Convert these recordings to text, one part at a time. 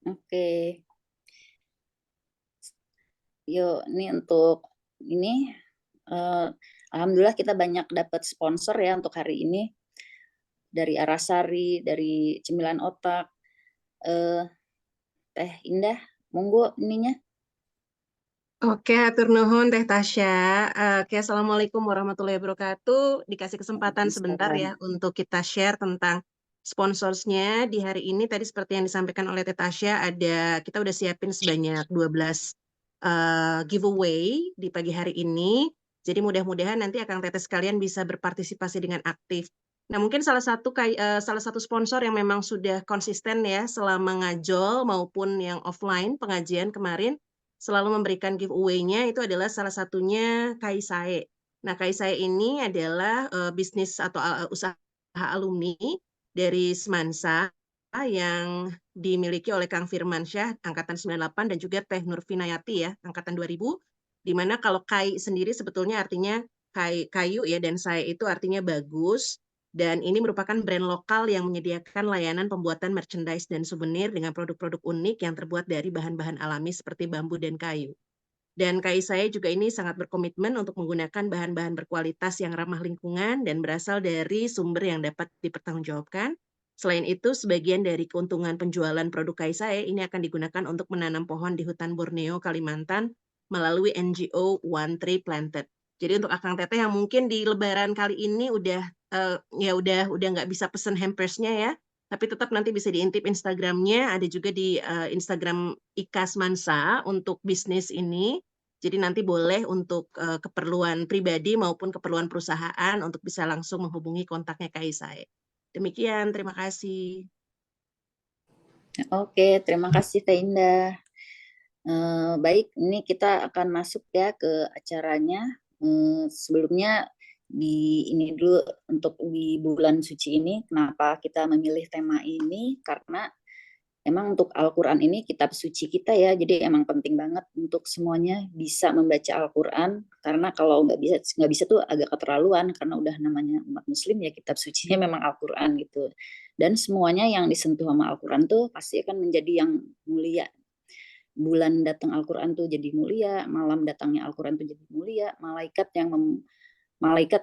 Oke, yuk ini untuk ini eh, alhamdulillah kita banyak dapat sponsor ya untuk hari ini dari Arasari, dari Cemilan Otak, eh, Teh Indah, monggo ininya. Oke, hatur nuhun Teh Tasya. Oke, Assalamualaikum warahmatullahi wabarakatuh. Dikasih kesempatan sebentar Waalaikumsalam. ya untuk kita share tentang sponsorsnya di hari ini. Tadi seperti yang disampaikan oleh Teh Tasya, kita udah siapin sebanyak 12 giveaway di pagi hari ini. Jadi mudah-mudahan nanti Akang Teteh sekalian bisa berpartisipasi dengan aktif. Nah, mungkin salah satu sponsor yang memang sudah konsisten ya selama ngajol maupun yang offline pengajian kemarin selalu memberikan giveaway-nya itu adalah salah satunya Kaisae. Nah, Kaisae ini adalah bisnis atau usaha alumni dari Semansa yang dimiliki oleh Kang Firmansyah angkatan 98 dan juga Teh Nurfinayati ya angkatan 2000, di mana kalau Kai sendiri sebetulnya artinya kayu ya, dan Sae itu artinya bagus. Dan ini merupakan brand lokal yang menyediakan layanan pembuatan merchandise dan souvenir dengan produk-produk unik yang terbuat dari bahan-bahan alami seperti bambu dan kayu. Dan KAI saya juga ini sangat berkomitmen untuk menggunakan bahan-bahan berkualitas yang ramah lingkungan dan berasal dari sumber yang dapat dipertanggungjawabkan. Selain itu, sebagian dari keuntungan penjualan produk KAI saya ini akan digunakan untuk menanam pohon di hutan Borneo, Kalimantan melalui NGO One Tree Planted. Jadi untuk Akang Teteh yang mungkin di Lebaran kali ini udah nggak bisa pesen hampersnya ya, tapi tetap nanti bisa diintip Instagramnya, ada juga di Instagram Ikas Mansa untuk bisnis ini. Jadi nanti boleh untuk keperluan pribadi maupun keperluan perusahaan untuk bisa langsung menghubungi kontaknya Kaisae. Demikian, terima kasih. Oke, terima kasih Teh Indah. Baik, ini kita akan masuk ya ke acaranya. Sebelumnya ini dulu untuk di bulan suci ini, kenapa kita memilih tema ini? Karena emang untuk Al-Quran ini kitab suci kita ya, jadi emang penting banget untuk semuanya bisa membaca Al-Quran, karena kalau nggak bisa tuh agak keterlaluan, karena udah namanya umat Muslim ya kitab sucinya memang Al-Quran gitu. Dan semuanya yang disentuh sama Al-Quran tuh pasti akan menjadi yang mulia. Bulan datang Al-Quran tuh jadi mulia, malam datangnya Al-Quran tuh jadi mulia, malaikat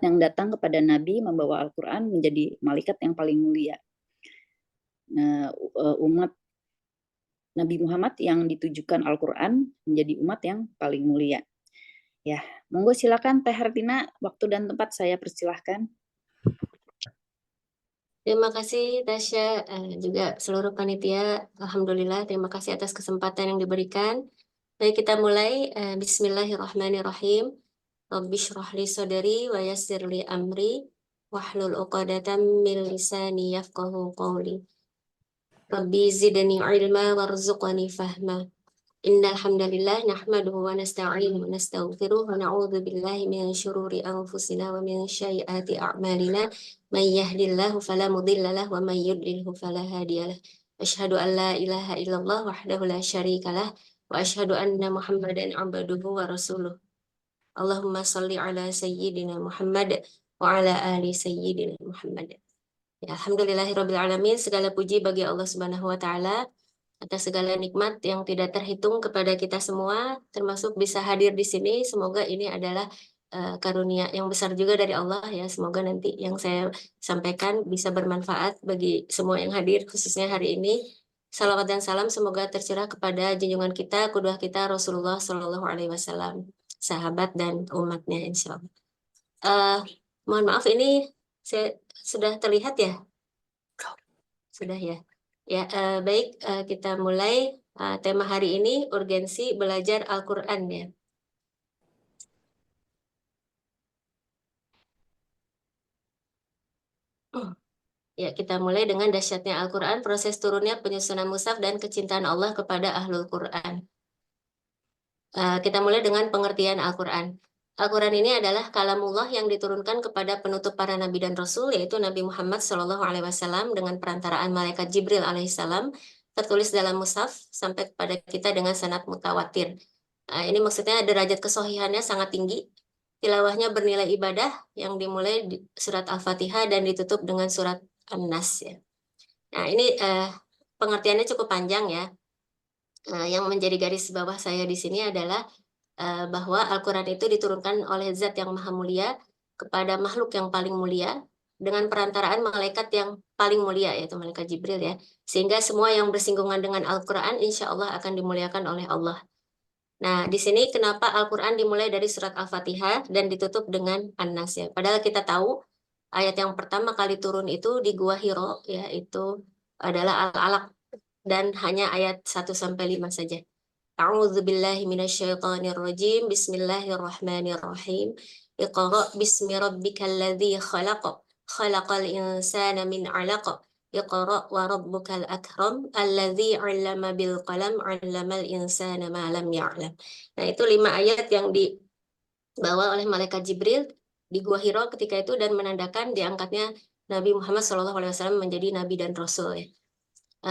yang datang kepada Nabi membawa Al-Quran menjadi malaikat yang paling mulia. Nah, umat Nabi Muhammad yang ditujukan Al-Quran menjadi umat yang paling mulia. Ya, monggo silakan Teh Hartina, waktu dan tempat saya persilahkan. Terima kasih Tasya, juga seluruh panitia. Alhamdulillah, terima kasih atas kesempatan yang diberikan. Baik, kita mulai. Bismillahirrahmanirrahim. Rabbi shrah li sadri wa yassir li amri wahlul 'uqdatam min lisani yafqahu qawli. Rabbi zidni ilma warzuqni fahma. Innal hamdalillah nahmaduhu wa nasta'inuhu wa nastaghfiruh wa na'udzu billahi min syururi anfusina wa min sayyiati a'malina. May yahdihillahu fala mudilla lahu wa may yudlilhu fala hadiyalah. Asyhadu an la ilaha illallah wahdahu la syarikalah wa asyhadu anna Muhammadan 'abduhu wa rasuluh. Allahumma shalli ala sayyidina Muhammad wa ala ali sayyidina Muhammad. Ya, alhamdulillahirabbil alamin, segala puji bagi Allah Subhanahu wa taala atas segala nikmat yang tidak terhitung kepada kita semua, termasuk bisa hadir di sini. Semoga ini adalah karunia yang besar juga dari Allah ya. Semoga nanti yang saya sampaikan bisa bermanfaat bagi semua yang hadir, khususnya hari ini. Salawat dan salam semoga tercurah kepada junjungan kita, qudwah kita Rasulullah Shallallahu Alaihi Wasallam, sahabat dan umatnya insya Allah. Mohon maaf ini saya sudah terlihat ya? Sudah ya. Ya, baik, kita mulai. Tema hari ini urgensi belajar Al-Quran ya. Ya, kita mulai dengan dahsyatnya Al-Quran, proses turunnya penyusunan mushaf dan kecintaan Allah kepada Ahlul Quran. Kita mulai dengan pengertian Al-Quran. Al-Quran ini adalah kalamullah yang diturunkan kepada penutup para nabi dan rasul, yaitu Nabi Muhammad SAW dengan perantaraan malaikat Jibril alaihissalam, tertulis dalam mushaf sampai kepada kita dengan sanad mutawatir. Ini maksudnya derajat kesohihannya sangat tinggi. Tilawahnya bernilai ibadah yang dimulai di surat Al-Fatihah dan ditutup dengan surat An-Nas ya. Nah, ini pengertiannya cukup panjang ya. Yang menjadi garis bawah saya di sini adalah bahwa Al-Quran itu diturunkan oleh Zat yang Maha Mulia kepada makhluk yang paling mulia dengan perantaraan malaikat yang paling mulia, yaitu malaikat Jibril ya. Sehingga semua yang bersinggungan dengan Al-Quran insya Allah akan dimuliakan oleh Allah. Nah, di sini kenapa Al-Quran dimulai dari surat Al-Fatihah dan ditutup dengan An-Nas ya. Padahal kita tahu ayat yang pertama kali turun itu di Gua Hiro, ya, itu adalah Al-Alaq dan hanya ayat 1-5 saja. A'udzu billahi minasyaitonir rajim. Bismillahirrahmanirrahim. Iqra bismi rabbikal ladzi khalaq. Khalaqal insana min 'alaq. Iqra wa rabbukal akram alladzi 'allama bil qalam 'allamal insana ma lam ya'lam. Nah, itu 5 ayat yang dibawa oleh malaikat Jibril di Gua Hiro ketika itu dan menandakan diangkatnya Nabi Muhammad SAW menjadi nabi dan rasul ya.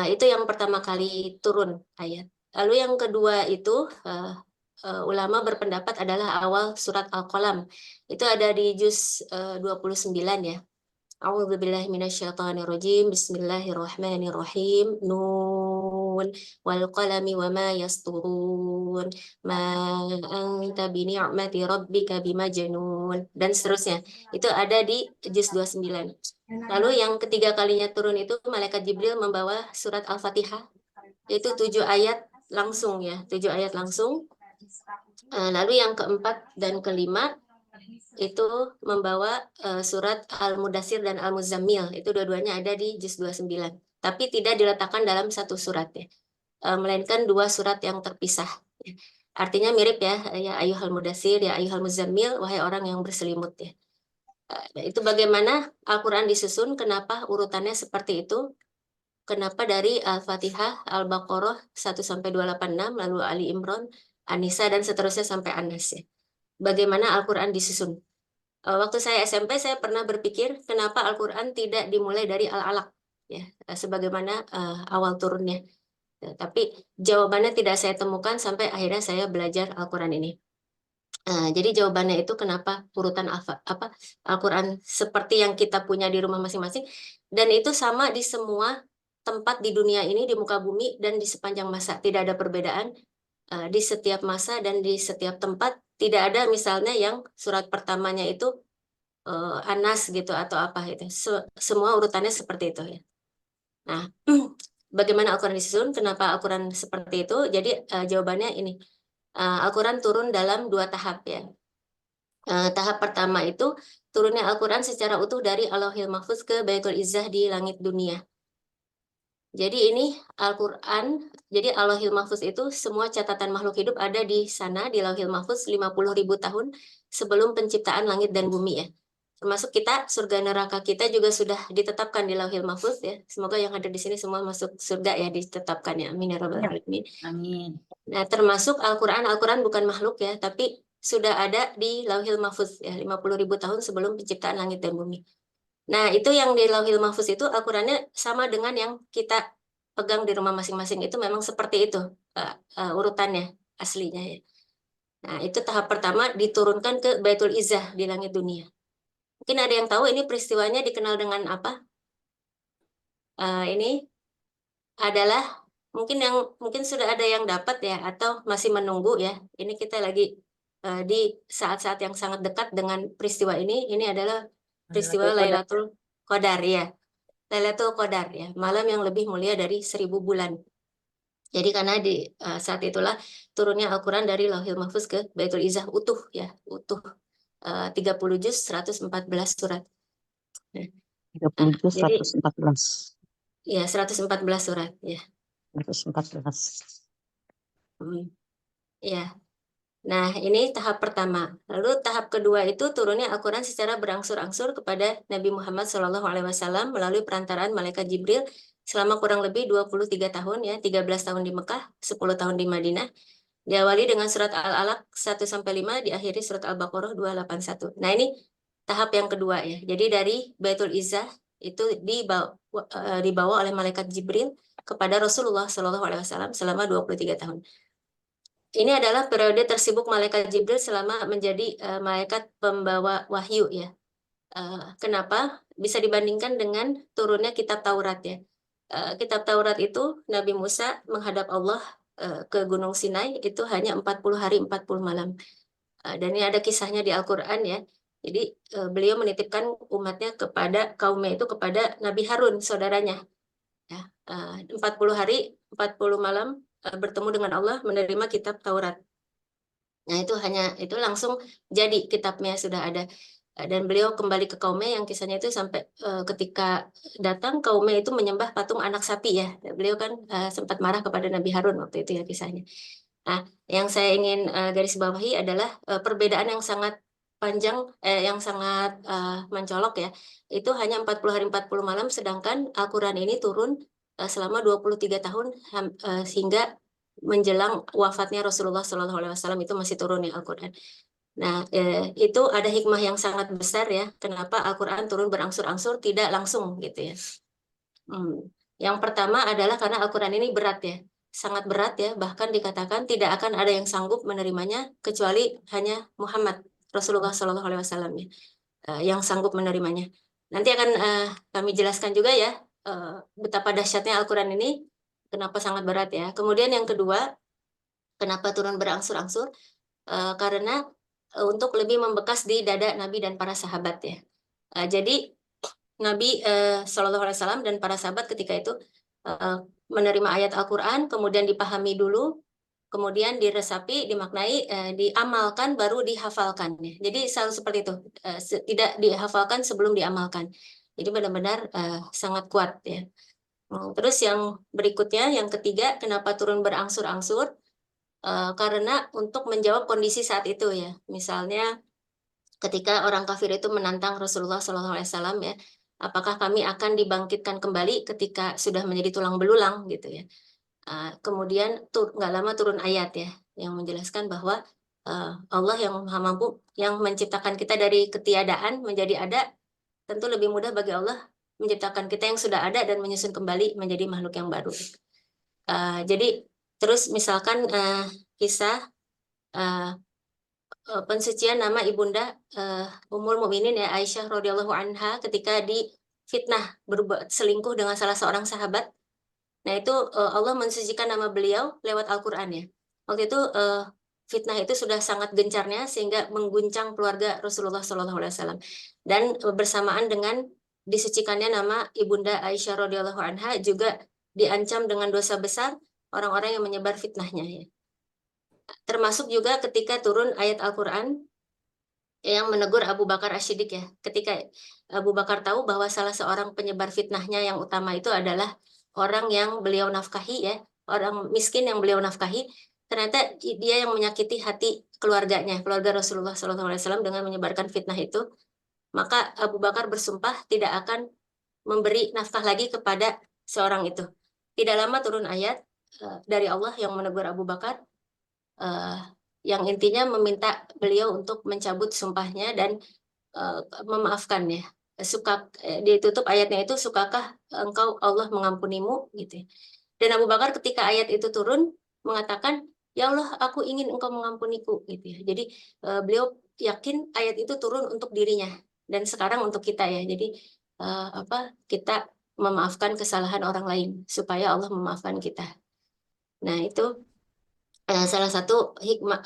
Itu yang pertama kali turun ayat. Lalu yang kedua itu ulama berpendapat adalah awal surat Al-Qalam. Itu ada di juz 29 ya. A'udzubillahi minasyaitonirrajim. Bismillahirrahmanirrahim. Nun wal qalami wama yasturun. Ma anta bi ni'mati rabbika bimajnun dan seterusnya. Itu ada di juz 29. Lalu yang ketiga kalinya turun itu malaikat Jibril membawa surat Al-Fatihah, yaitu 7 ayat langsung ya, 7 ayat langsung. Lalu yang keempat dan kelima itu membawa surat Al-Mudassir dan Al-Muzammil, itu dua-duanya ada di juz 29. Tapi tidak diletakkan dalam satu surat ya, melainkan 2 surat yang terpisah. Ya. Artinya mirip ya, ya ayyuhal mudassir, ya ayyuhal muzammil, wahai orang yang berselimut ya. Itu bagaimana Al-Quran disusun, kenapa urutannya seperti itu, kenapa dari Al-Fatihah, Al-Baqarah 1-286, lalu Ali Imran, An-Nisa, dan seterusnya sampai An-Nas ya. Bagaimana Al-Quran disusun. Waktu saya SMP, saya pernah berpikir, kenapa Al-Quran tidak dimulai dari Al-Alaq, ya, sebagaimana awal turunnya. Tapi jawabannya tidak saya temukan sampai akhirnya saya belajar Al-Quran ini. Jadi jawabannya itu kenapa urutan Al-Quran seperti yang kita punya di rumah masing-masing, dan itu sama di semua tempat di dunia ini, di muka bumi, dan di sepanjang masa. Tidak ada perbedaan di setiap masa dan di setiap tempat. Tidak ada misalnya yang surat pertamanya itu Anas gitu atau apa itu. Semua urutannya seperti itu ya. Nah, bagaimana Al-Quran disusun? Kenapa Al-Quran seperti itu? Jadi jawabannya ini. Al-Quran turun dalam 2 tahap ya. Tahap pertama itu turunnya Al-Quran secara utuh dari Allahil Mahfuz ke Baitul Izzah di langit dunia. Jadi ini Al-Quran, jadi Allahil Mahfuz itu semua catatan makhluk hidup ada di sana, di Lauhil Mahfuz 50.000 tahun sebelum penciptaan langit dan bumi ya. Termasuk kita, surga neraka kita juga sudah ditetapkan di Lauhil Mahfuz ya. Semoga yang hadir di sini semua masuk surga ya, ditetapkan ya. Amin ya rabbal alamin. Amin. Nah, termasuk Al-Quran bukan makhluk ya, tapi sudah ada di Lauhil Mahfuz ya, 50.000 tahun sebelum penciptaan langit dan bumi. Nah, itu yang di Lauhil Mahfuz itu Al-Qurannya sama dengan yang kita pegang di rumah masing-masing, itu memang seperti itu urutannya aslinya ya. Nah, itu tahap pertama diturunkan ke Baitul Izzah di langit dunia. Mungkin ada yang tahu ini peristiwanya dikenal dengan apa? Ini adalah mungkin sudah ada yang dapat ya atau masih menunggu ya. Ini kita lagi di saat-saat yang sangat dekat dengan peristiwa ini. Ini adalah peristiwa Lailatul Qadar ya. Lailatul Qadar ya, malam yang lebih mulia dari 1000 bulan. Jadi karena di saat itulah turunnya Al-Quran dari Lauhil Mahfuz ke Baitul Izzah utuh ya, utuh 30 juz 114 surat. Nah, 30 juz jadi 114. ya 114 surat ya. 114. Ya. Nah, ini tahap pertama. Lalu tahap kedua itu turunnya Al-Quran secara berangsur-angsur kepada Nabi Muhammad SAW melalui perantaraan malaikat Jibril selama kurang lebih 23 tahun ya, 13 tahun di Mekah, 10 tahun di Madinah. Diawali dengan surat Al-Alaq 1-5, diakhiri surat Al-Baqarah 281. Nah, ini tahap yang kedua ya. Jadi dari Baitul Izzah itu dibawa oleh malaikat Jibril kepada Rasulullah SAW selama 23 tahun. Ini adalah periode tersibuk malaikat Jibril selama menjadi malaikat pembawa wahyu ya. Kenapa? Bisa dibandingkan dengan turunnya kitab Taurat ya. Kitab Taurat itu Nabi Musa menghadap Allah ke Gunung Sinai itu hanya 40 hari 40 malam. Dan ini ada kisahnya di Al-Quran ya. Jadi beliau menitipkan umatnya kepada kaumnya itu kepada Nabi Harun saudaranya. Ya, 40 hari 40 malam bertemu dengan Allah menerima kitab Taurat. Nah itu langsung jadi kitabnya sudah ada. Dan beliau kembali ke kaumnya yang kisahnya itu sampai ketika datang kaumnya itu menyembah patung anak sapi ya. Beliau kan sempat marah kepada Nabi Harun waktu itu ya kisahnya. Nah, yang saya ingin garis bawahi adalah perbedaan yang sangat panjang, yang sangat mencolok ya. Itu hanya 40 hari 40 malam, sedangkan Al-Quran ini turun selama 23 tahun sehingga menjelang wafatnya Rasulullah SAW itu masih turun ya Al-Quran. Nah, itu ada hikmah yang sangat besar ya, kenapa Al-Quran turun berangsur-angsur tidak langsung gitu ya. Yang pertama adalah karena Al-Quran ini berat ya, sangat berat ya, bahkan dikatakan tidak akan ada yang sanggup menerimanya kecuali hanya Muhammad Rasulullah SAW ya, yang sanggup menerimanya. Nanti akan kami jelaskan juga ya betapa dahsyatnya Al-Quran ini, kenapa sangat berat ya. Kemudian yang kedua, kenapa turun berangsur-angsur? Karena untuk lebih membekas di dada Nabi dan para sahabat ya. Jadi Nabi SAW dan para sahabat ketika itu menerima ayat Al-Quran, kemudian dipahami dulu, kemudian diresapi, dimaknai, diamalkan, baru dihafalkan. Ya. Jadi selalu seperti itu, tidak dihafalkan sebelum diamalkan. Jadi benar-benar sangat kuat ya. Terus yang berikutnya, yang ketiga, kenapa turun berangsur-angsur? Karena untuk menjawab kondisi saat itu ya, misalnya ketika orang kafir itu menantang Rasulullah SAW ya, apakah kami akan dibangkitkan kembali ketika sudah menjadi tulang belulang gitu ya. Kemudian nggak lama turun ayat ya yang menjelaskan bahwa Allah yang Maha Mampu yang menciptakan kita dari ketiadaan menjadi ada, tentu lebih mudah bagi Allah menciptakan kita yang sudah ada dan menyusun kembali menjadi makhluk yang baru. Jadi terus misalkan kisah pensucian nama ibunda Ummul Mukminin ya Aisyah radhiyallahu anha ketika difitnah berbuat selingkuh dengan salah seorang sahabat. Nah itu Allah mensucikan nama beliau lewat Al-Quran ya. Waktu itu fitnah itu sudah sangat gencarnya sehingga mengguncang keluarga Rasulullah SAW. Dan bersamaan dengan disucikannya nama ibunda Aisyah radhiyallahu anha juga diancam dengan dosa besar orang-orang yang menyebar fitnahnya ya. Termasuk juga ketika turun ayat Al-Quran yang menegur Abu Bakar As-Siddiq ya. Ketika Abu Bakar tahu bahwa salah seorang penyebar fitnahnya yang utama itu adalah orang yang beliau nafkahi ya, orang miskin yang beliau nafkahi, ternyata dia yang menyakiti hati keluarganya, keluarga Rasulullah SAW dengan menyebarkan fitnah itu. Maka Abu Bakar bersumpah tidak akan memberi nafkah lagi kepada seorang itu. Tidak lama turun ayat dari Allah yang menegur Abu Bakar, yang intinya meminta beliau untuk mencabut sumpahnya dan memaafkan ya. Ditutup ayatnya itu, sukakah engkau Allah mengampunimu gitu. Dan Abu Bakar ketika ayat itu turun mengatakan, ya Allah aku ingin engkau mengampuniku gitu ya. Jadi beliau yakin ayat itu turun untuk dirinya dan sekarang untuk kita ya. Jadi kita memaafkan kesalahan orang lain supaya Allah memaafkan kita. Nah itu salah satu hikmah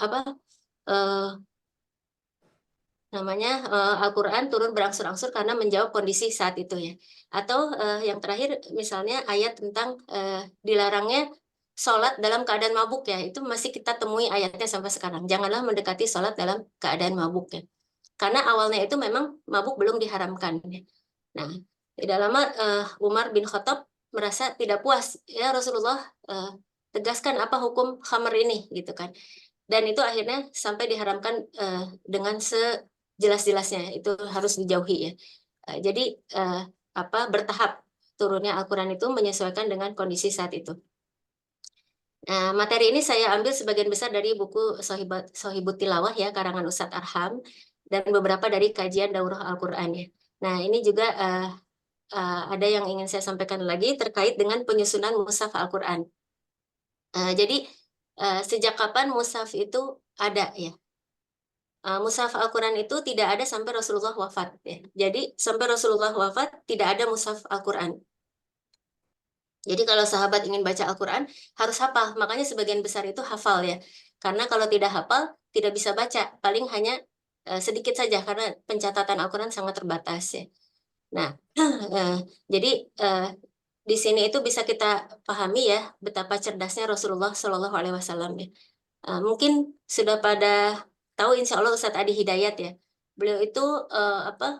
namanya Al-Quran turun berangsur-angsur karena menjawab kondisi saat itu ya. Atau yang terakhir misalnya ayat tentang dilarangnya sholat dalam keadaan mabuk ya, itu masih kita temui ayatnya sampai sekarang. Janganlah mendekati sholat dalam keadaan mabuk ya. Karena awalnya itu memang mabuk belum diharamkan ya. Nah, tidak lama Umar bin Khattab merasa tidak puas ya, Rasulullah tegaskan apa hukum khamr ini gitu kan. Dan itu akhirnya sampai diharamkan dengan sejelas-jelasnya, itu harus dijauhi ya. Jadi bertahap turunnya Al-Quran itu menyesuaikan dengan kondisi saat itu. Nah, materi ini saya ambil sebagian besar dari buku Sohibut Tilawah ya, karangan Ustadz Arham, dan beberapa dari kajian Daurah Al-Quran ya. Nah, ini juga ada yang ingin saya sampaikan lagi terkait dengan penyusunan mushaf Al-Quran. Jadi sejak kapan mushaf itu ada ya? Mushaf Al-Quran itu tidak ada sampai Rasulullah wafat ya. Jadi sampai Rasulullah wafat tidak ada mushaf Al-Quran. Jadi kalau sahabat ingin baca Al-Quran harus hafal, makanya sebagian besar itu hafal ya. Karena kalau tidak hafal tidak bisa baca, paling hanya sedikit saja karena pencatatan Al-Quran sangat terbatas ya. Nah, jadi di sini itu bisa kita pahami ya betapa cerdasnya Rasulullah Shallallahu Alaihi Wasallam ya. Mungkin sudah pada tahu insya Allah Ustadz Adi Hidayat ya. Beliau itu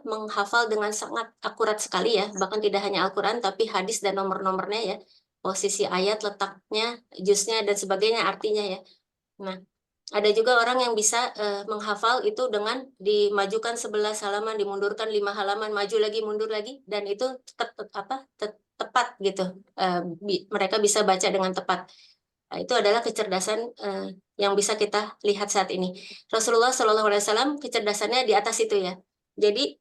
menghafal dengan sangat akurat sekali ya, bahkan tidak hanya Al-Quran tapi hadis dan nomor-nomornya ya, posisi ayat, letaknya, juznya dan sebagainya, artinya ya. Nah, ada juga orang yang bisa menghafal itu dengan dimajukan 11 halaman, dimundurkan 5 halaman, maju lagi, mundur lagi, dan itu tepat gitu. Mereka bisa baca dengan tepat. Nah, itu adalah kecerdasan yang bisa kita lihat saat ini. Rasulullah Shallallahu Alaihi Wasallam kecerdasannya di atas itu ya. Jadi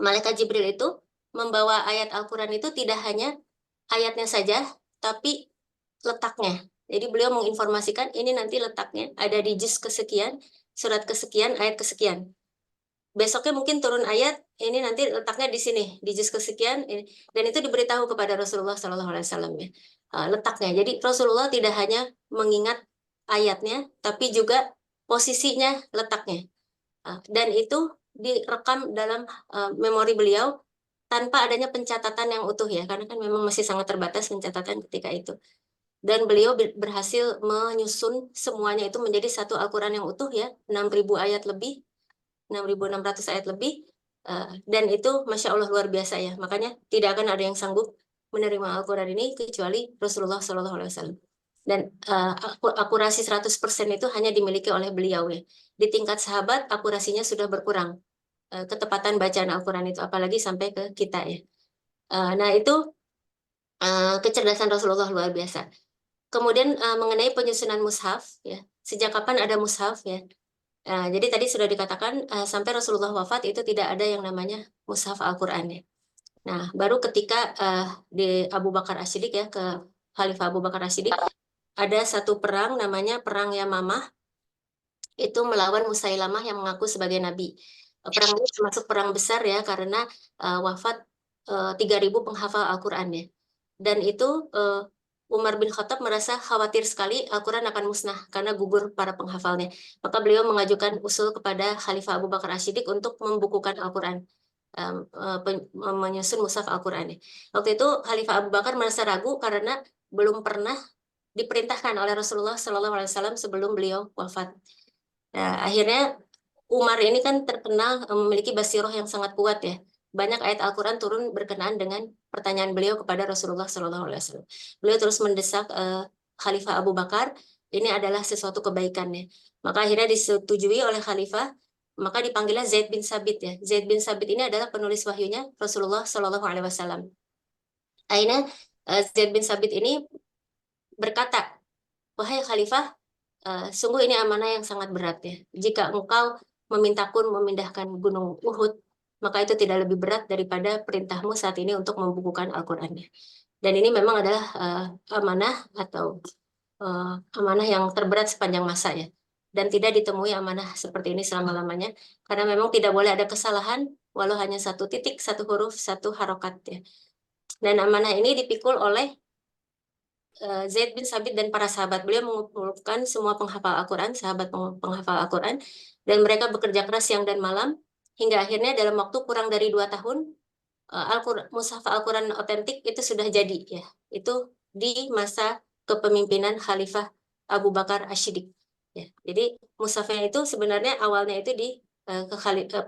malaikat Jibril itu membawa ayat Al-Quran itu tidak hanya ayatnya saja, tapi letaknya. Jadi beliau menginformasikan ini nanti letaknya ada di juz kesekian, surat kesekian, ayat kesekian. Besoknya mungkin turun ayat, ini nanti letaknya di sini, di juz kesekian, dan itu diberitahu kepada Rasulullah Shallallahu Alaihi Wasallam ya, letaknya. Jadi Rasulullah tidak hanya mengingat ayatnya, tapi juga posisinya, letaknya, dan itu direkam dalam memori beliau tanpa adanya pencatatan yang utuh ya, karena kan memang masih sangat terbatas pencatatan ketika itu. Dan beliau berhasil menyusun semuanya itu menjadi satu Al-Quran yang utuh ya, 6.000 ayat lebih, 6.600 ayat lebih, dan itu Masya Allah luar biasa ya. Makanya tidak akan ada yang sanggup menerima Al-Quran ini kecuali Rasulullah SAW. Dan akurasi 100% itu hanya dimiliki oleh beliau ya. Di tingkat sahabat akurasinya sudah berkurang, ketepatan bacaan Al-Quran itu, apalagi sampai ke kita ya. Nah itu kecerdasan Rasulullah luar biasa. Kemudian mengenai penyusunan mushaf ya, sejak kapan ada mushaf ya? Jadi tadi sudah dikatakan sampai Rasulullah wafat itu tidak ada yang namanya mushaf Al-Quran ya. Nah, baru ketika di Abu Bakar As-Siddiq ya, ke Khalifah Abu Bakar As-Siddiq, ada satu perang namanya Perang Yamamah, itu melawan Musailamah yang mengaku sebagai nabi. Perang ini termasuk perang besar ya, karena wafat 3.000 penghafal Al-Quran ya. Dan itu Umar bin Khattab merasa khawatir sekali Al-Quran akan musnah karena gugur para penghafalnya. Maka beliau mengajukan usul kepada Khalifah Abu Bakar As-Siddiq untuk membukukan Al-Quran, menyusun mushaf Al-Quran. Waktu itu Khalifah Abu Bakar merasa ragu karena belum pernah diperintahkan oleh Rasulullah SAW sebelum beliau wafat. Nah, akhirnya Umar ini kan terkenal memiliki basiroh yang sangat kuat ya. Banyak ayat Al-Quran turun berkenaan dengan pertanyaan beliau kepada Rasulullah SAW. Beliau terus mendesak Khalifah Abu Bakar, ini adalah sesuatu kebaikannya. Maka akhirnya disetujui oleh Khalifah, maka dipanggilnya Zaid bin Sabit ya. Zaid bin Sabit ini adalah penulis wahyunya Rasulullah SAW. Akhirnya Zaid bin Sabit ini berkata, wahai Khalifah, sungguh ini amanah yang sangat berat ya. Jika engkau memintaku memindahkan gunung Uhud, maka itu tidak lebih berat daripada perintahmu saat ini untuk membukukan Al-Quran. Dan ini memang adalah amanah atau amanah yang terberat sepanjang masa ya. Dan tidak ditemui amanah seperti ini selama-lamanya, karena memang tidak boleh ada kesalahan, walau hanya satu titik, satu huruf, satu harokat ya. Dan amanah ini dipikul oleh Zaid bin Sabit dan para sahabat. Beliau mengumpulkan semua penghafal Al-Quran, sahabat penghafal Al-Quran, dan mereka bekerja keras siang dan malam, hingga akhirnya dalam waktu kurang dari 2 tahun, mushaf Al-Quran otentik itu sudah jadi ya. Itu di masa kepemimpinan Khalifah Abu Bakar As-Siddiq. Ya, jadi mushafnya itu sebenarnya awalnya itu di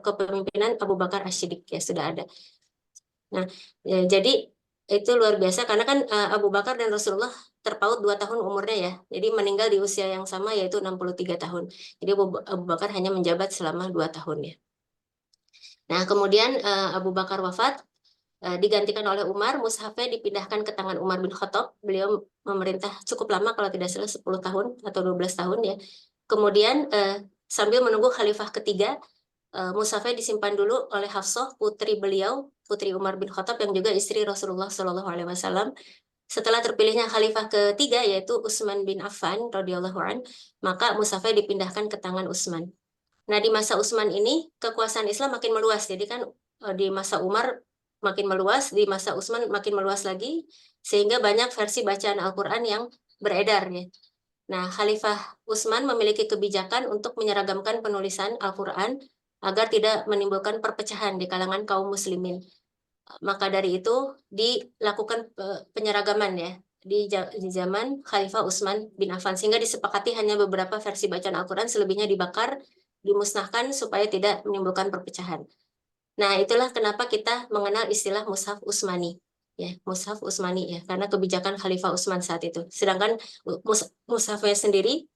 kepemimpinan Abu Bakar As-Siddiq ya, sudah ada. Nah, ya, jadi itu luar biasa karena kan Abu Bakar dan Rasulullah terpaut 2 tahun umurnya ya. Jadi meninggal di usia yang sama yaitu 63 tahun. Jadi Abu Bakar hanya menjabat selama 2 tahun ya. Nah, kemudian Abu Bakar wafat, digantikan oleh Umar, mushafnya dipindahkan ke tangan Umar bin Khattab. Beliau memerintah cukup lama kalau tidak salah 10 tahun atau 12 tahun ya. Kemudian sambil menunggu khalifah ketiga, mushafnya disimpan dulu oleh Hafsah, putri beliau, putri Umar bin Khattab yang juga istri Rasulullah SAW. Setelah terpilihnya khalifah ketiga yaitu Utsman bin Affan radhiyallahu an, maka mushafnya dipindahkan ke tangan Utsman. Nah, di masa Utsman ini kekuasaan Islam makin meluas. Jadi kan di masa Umar makin meluas, di masa Utsman makin meluas lagi, sehingga banyak versi bacaan Al-Quran yang beredar ya. Nah, Khalifah Utsman memiliki kebijakan untuk menyeragamkan penulisan Al-Quran agar tidak menimbulkan perpecahan di kalangan kaum muslimin. Maka dari itu dilakukan penyeragaman ya di zaman Khalifah Utsman bin Affan, sehingga disepakati hanya beberapa versi bacaan Al-Quran, selebihnya dibakar, dimusnahkan supaya tidak menimbulkan perpecahan. Nah, itulah kenapa kita mengenal istilah Mushaf Utsmani. Ya, Mushaf Utsmani ya, karena kebijakan Khalifah Utsman saat itu. Sedangkan mushafnya sendiri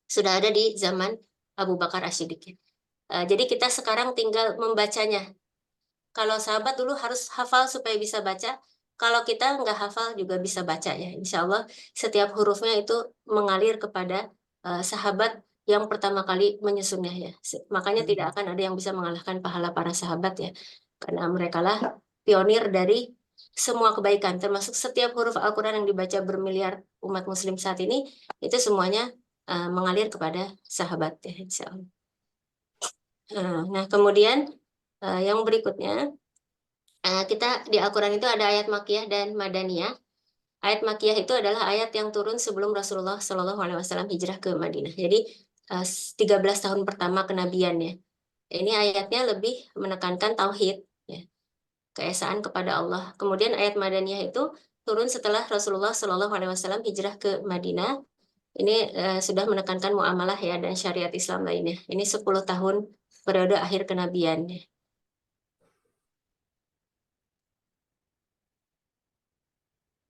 sudah ada di zaman Abu Bakar As-Siddiq ya. Jadi kita sekarang tinggal membacanya. Kalau sahabat dulu harus hafal supaya bisa baca. Kalau kita nggak hafal juga bisa baca ya. Insya Allah setiap hurufnya itu mengalir kepada sahabat yang pertama kali menyusunnya ya. Makanya tidak akan ada yang bisa mengalahkan pahala para sahabat ya. Karena mereka lah pionir dari semua kebaikan. Termasuk setiap huruf Al-Quran yang dibaca bermiliar umat muslim saat ini, itu semuanya mengalir kepada sahabat ya. Insya Allah. Nah, kemudian yang berikutnya, kita di Al-Quran itu ada ayat Makkiyah dan Madaniyah. Ayat Makkiyah itu adalah ayat yang turun sebelum Rasulullah Shallallahu Alaihi Wasallam hijrah ke Madinah. Jadi 13 tahun pertama kenabiannya. Ini ayatnya lebih menekankan tauhid, ya, keesaan kepada Allah. Kemudian ayat Madaniyah itu turun setelah Rasulullah Shallallahu Alaihi Wasallam hijrah ke Madinah. Ini sudah menekankan muamalah ya dan syariat Islam lainnya. Ini 10 tahun periode akhir kenabian.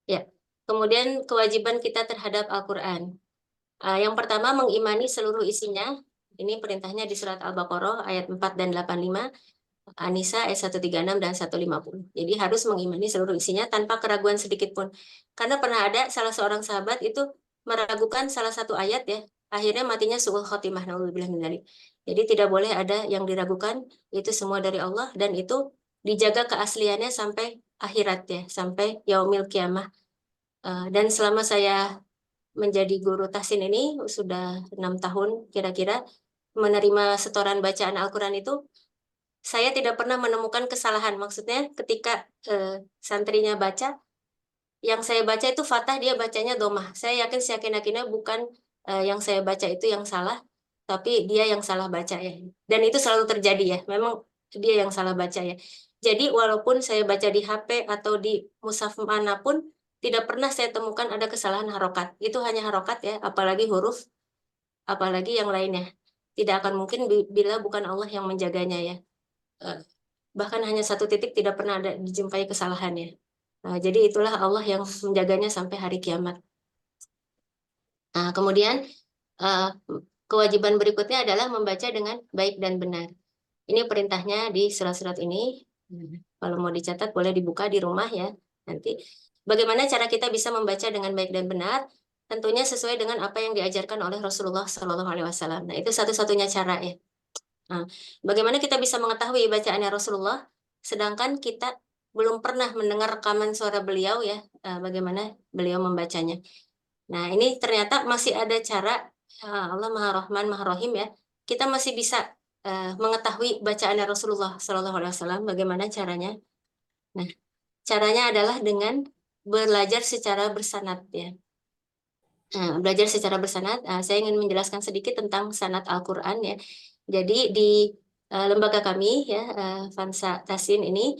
Ya, kemudian kewajiban kita terhadap Al-Quran. Yang pertama, mengimani seluruh isinya. Ini perintahnya di surat Al-Baqarah ayat 4 dan 85, An-Nisa ayat 136 dan 150. Jadi harus mengimani seluruh isinya tanpa keraguan sedikit pun. Karena pernah ada salah seorang sahabat itu meragukan salah satu ayat ya, akhirnya matinya su'ul khotimah, naudzubillah min dzalik. Jadi tidak boleh ada yang diragukan, itu semua dari Allah, dan itu dijaga keasliannya sampai akhirat ya, sampai yaumil kiamah. Dan selama saya menjadi guru tahsin ini sudah 6 tahun kira-kira menerima setoran bacaan Al-Quran itu, saya tidak pernah menemukan kesalahan. Maksudnya ketika santrinya baca, yang saya baca itu fathah, dia bacanya domah. Saya yakin seyakin-yakinnya bukan yang saya baca itu yang salah, tapi dia yang salah baca ya. Dan itu selalu terjadi ya. Memang dia yang salah baca ya. Jadi walaupun saya baca di HP atau di mushaf manapun, tidak pernah saya temukan ada kesalahan harokat. Itu hanya harokat ya, apalagi huruf, apalagi yang lainnya. Tidak akan mungkin bila bukan Allah yang menjaganya ya. Bahkan hanya satu titik tidak pernah ada dijumpai kesalahannya. Jadi itulah Allah yang menjaganya sampai hari kiamat. Nah, kemudian kewajiban berikutnya adalah membaca dengan baik dan benar. Ini perintahnya di surat-surat ini. Kalau mau dicatat boleh dibuka di rumah ya. Nanti bagaimana cara kita bisa membaca dengan baik dan benar? Tentunya sesuai dengan apa yang diajarkan oleh Rasulullah Shallallahu Alaihi Wasallam. Nah, itu satu-satunya cara ya. Nah, bagaimana kita bisa mengetahui bacaannya Rasulullah, sedangkan kita belum pernah mendengar rekaman suara beliau ya, bagaimana beliau membacanya. Nah, ini ternyata masih ada cara, Allah Maha Rahman, Maha Rahim ya, kita masih bisa mengetahui bacaannya Rasulullah Shallallahu Alaihi Wasallam. Bagaimana caranya? Nah, caranya adalah dengan belajar secara bersanad ya. Nah, belajar secara bersanad, saya ingin menjelaskan sedikit tentang sanad Al-Quran ya. Jadi di lembaga kami ya, Fansa Tasin ini,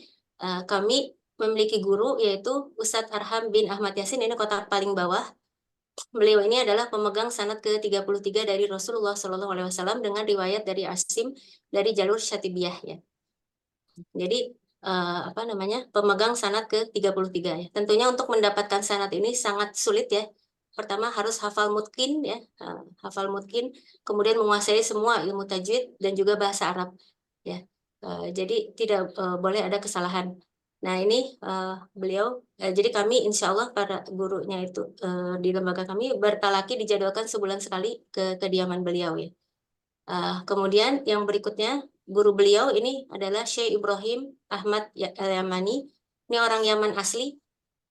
kami memiliki guru yaitu Ustadz Arham bin Ahmad Yasin, ini kotak paling bawah. Beliau ini adalah pemegang sanad ke-33 dari Rasulullah SAW dengan riwayat dari Asim dari jalur Syatibiyah ya. Jadi pemegang sanad ke-33 ya. Tentunya untuk mendapatkan sanad ini sangat sulit ya. Pertama harus hafal mutkin ya, hafal mutkin, kemudian menguasai semua ilmu tajwid dan juga bahasa Arab ya. Jadi tidak boleh ada kesalahan. Nah ini beliau, jadi kami insya Allah para gurunya itu di lembaga kami bertalaki dijadwalkan sebulan sekali ke kediaman beliau ya. Kemudian yang berikutnya, guru beliau ini adalah Syekh Ibrahim Ahmad Al-Yamani. Ini orang Yaman asli,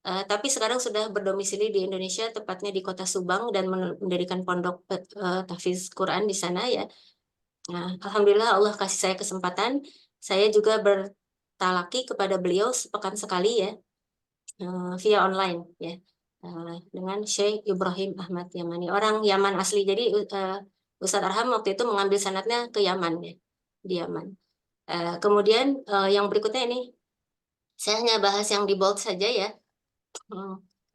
tapi sekarang sudah berdomisili di Indonesia, tepatnya di kota Subang, dan mendirikan pondok tahfiz Quran di sana ya. Nah, alhamdulillah Allah kasih saya kesempatan. Saya juga talaki kepada beliau sepekan sekali ya, via online ya, dengan Syekh Ibrahim Ahmad Yamani, orang Yaman asli. Jadi Ustadz Arham waktu itu mengambil sanadnya ke Yaman ya, di Yaman. Kemudian yang berikutnya ini, saya hanya bahas yang di bold saja ya.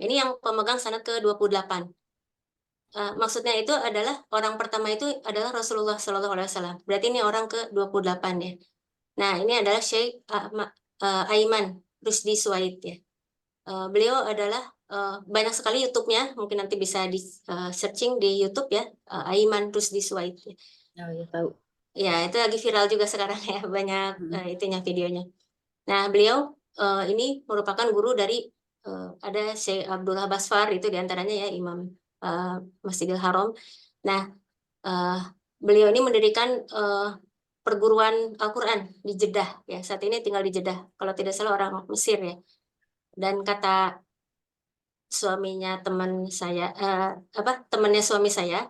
Ini yang pemegang sanad ke-28. Maksudnya itu adalah orang pertama itu adalah Rasulullah SAW. Berarti ini orang ke-28 ya. Nah, ini adalah Syekh Aiman Rusdi Suwaid ya. Beliau adalah banyak sekali YouTube-nya, mungkin nanti bisa di searching di YouTube ya, Aiman Rusdi Suwaid ya. Oh ya, tahu. Ya, itu lagi viral juga sekarang ya, banyak itunya videonya. Nah, beliau ini merupakan guru dari ada Syekh Abdullah Basfar, itu diantaranya ya, Imam Masjidil Haram. Nah, beliau ini mendirikan perguruan Al-Quran di Jeddah ya. Saat ini tinggal di Jeddah, kalau tidak salah orang Mesir ya. Dan kata suaminya teman saya, temannya suami saya,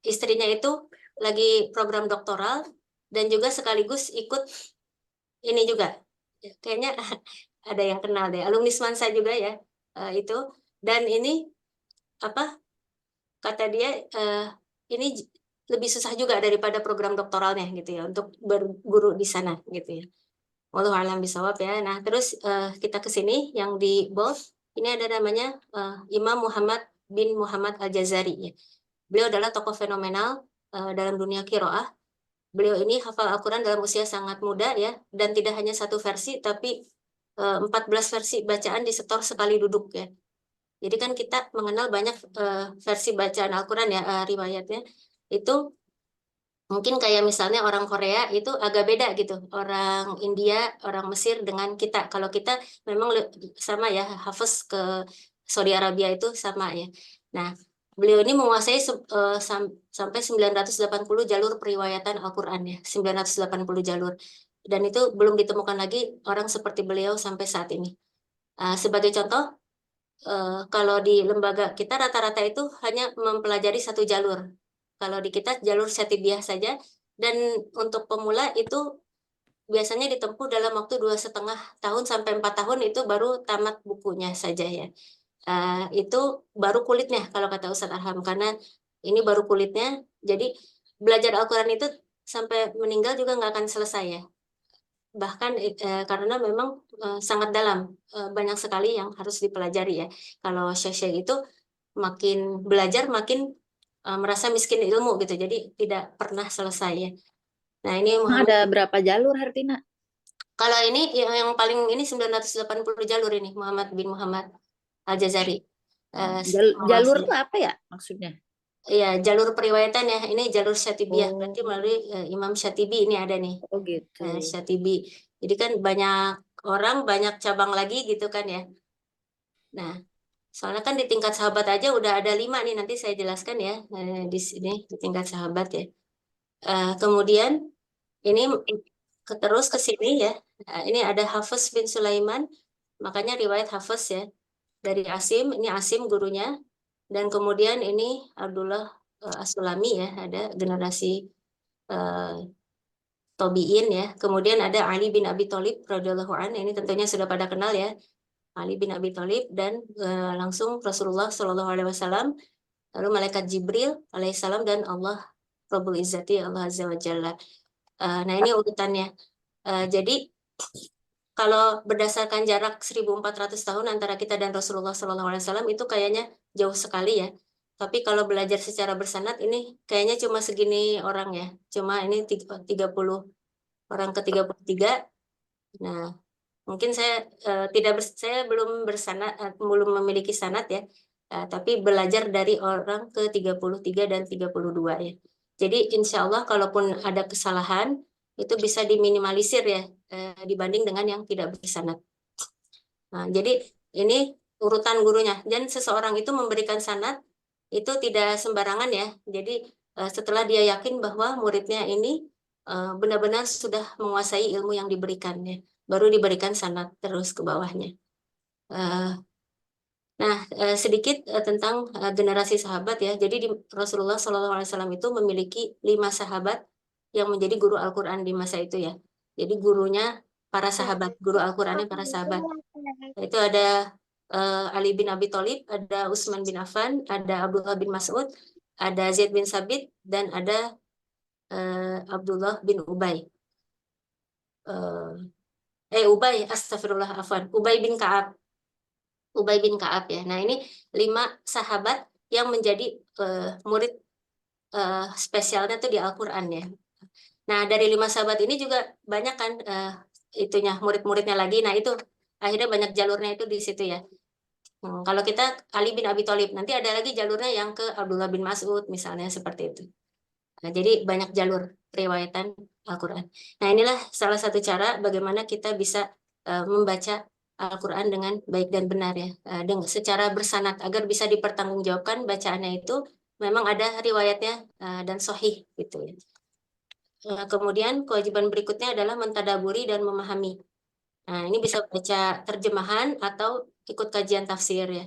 istrinya itu lagi program doktoral dan juga sekaligus ikut ini juga. Kayaknya ada yang kenal deh, alumni Semansa juga ya, itu. Dan ini kata dia ini lebih susah juga daripada program doktoralnya gitu ya, untuk berguru di sana gitu ya. Wallahu a'lam bishawab ya. Nah, terus kita ke sini yang di bold ini ada namanya Imam Muhammad bin Muhammad Al-Jazari ya. Beliau adalah tokoh fenomenal dalam dunia qiraah. Beliau ini hafal Al-Quran dalam usia sangat muda ya, dan tidak hanya satu versi tapi 14 versi bacaan disetor sekali duduk ya. Jadi kan kita mengenal banyak versi bacaan Al-Quran ya, riwayatnya itu mungkin kayak misalnya orang Korea itu agak beda gitu, orang India, orang Mesir dengan kita. Kalau kita memang sama ya, hafaz ke Saudi Arabia itu sama ya. Nah, beliau ini menguasai sampai 980 jalur periwayatan Al-Quran ya, 980 jalur. Dan itu belum ditemukan lagi orang seperti beliau sampai saat ini. Sebagai contoh, kalau di lembaga kita rata-rata itu hanya mempelajari satu jalur. Kalau di kita jalur Syatibiyah saja, dan untuk pemula itu biasanya ditempuh dalam waktu 2,5 tahun sampai 4 tahun, itu baru tamat bukunya saja ya. Itu baru kulitnya kalau kata Ustadz Arham, karena ini baru kulitnya. Jadi belajar Al-Quran itu sampai meninggal juga nggak akan selesai ya. Bahkan karena memang sangat dalam, banyak sekali yang harus dipelajari ya. Kalau syekh-syekh itu makin belajar makin merasa miskin ilmu gitu, jadi tidak pernah selesai ya. Nah, ini Ada berapa jalur, Hartina? kalau ini yang paling ini 980 jalur ini, Muhammad bin Muhammad Al-Jazari. Jalur itu apa ya maksudnya? Iya, jalur periwayatan ya. Ini jalur Syatibiyah, berarti melalui Imam Syatibi ini ada nih. Oh gitu. Syatibi. Jadi kan banyak orang, banyak cabang lagi gitu kan ya. Nah, soalnya kan di tingkat sahabat aja udah ada 5 nih, nanti saya jelaskan ya di sini di tingkat sahabat ya. Kemudian ini terus ke sini ya. Ini ada Hafiz bin Sulaiman, makanya riwayat Hafiz ya. Dari Asim, ini Asim gurunya. Dan kemudian ini Abdullah As-Sulami ya, ada generasi Tobiin ya. Kemudian ada Ali bin Abi Thalib radhiyallahu anhu, ini tentunya sudah pada kenal ya. Ali bin Abi Thalib, dan langsung Rasulullah Shallallahu alaihi wasallam, lalu malaikat Jibril alaihissalam, dan Allah Rabbul Izzati, Allah Azza wa Jalla. Nah, ini urutannya. Jadi kalau berdasarkan jarak 1400 tahun antara kita dan Rasulullah SAW itu kayaknya jauh sekali ya. Tapi kalau belajar secara bersanad ini kayaknya cuma segini orang ya. Cuma ini 30 orang ke-33. Nah, mungkin saya saya belum bersanad, belum memiliki sanad ya. Tapi belajar dari orang ke-33 dan 32 ya. Jadi insya Allah kalaupun ada kesalahan itu bisa diminimalisir ya, dibanding dengan yang tidak bersanad. Nah, jadi ini urutan gurunya, dan seseorang itu memberikan sanad itu tidak sembarangan ya. Jadi setelah dia yakin bahwa muridnya ini benar-benar sudah menguasai ilmu yang diberikannya, baru diberikan sanad terus ke bawahnya. Nah, sedikit tentang generasi sahabat ya. Jadi Rasulullah SAW itu memiliki 5 sahabat yang menjadi guru Al-Quran di masa itu ya. Jadi gurunya para sahabat, guru Al-Qur'annya para sahabat. Itu ada Ali bin Abi Thalib, ada Utsman bin Affan, ada Abdullah bin Mas'ud, ada Zaid bin Sabit, dan ada Abdullah bin Ubay. Ubay, astagfirullah, afwan. Ubay bin Ka'ab. Ubay bin Ka'ab ya. Nah, ini 5 sahabat yang menjadi murid spesialnya tuh di Al-Qur'an ya. Nah, dari 5 sahabat ini juga banyak kan itunya murid-muridnya lagi. Nah, itu akhirnya banyak jalurnya itu di situ ya. Kalau kita Ali bin Abi Thalib, nanti ada lagi jalurnya yang ke Abdullah bin Mas'ud misalnya seperti itu. Nah, jadi banyak jalur riwayatan Al-Qur'an. Nah, inilah salah satu cara bagaimana kita bisa membaca Al-Qur'an dengan baik dan benar ya, dengan secara bersanad agar bisa dipertanggungjawabkan bacaannya itu memang ada riwayatnya dan sahih gitu ya. Kemudian kewajiban berikutnya adalah mentadaburi dan memahami. Nah, ini bisa baca terjemahan atau ikut kajian tafsir ya.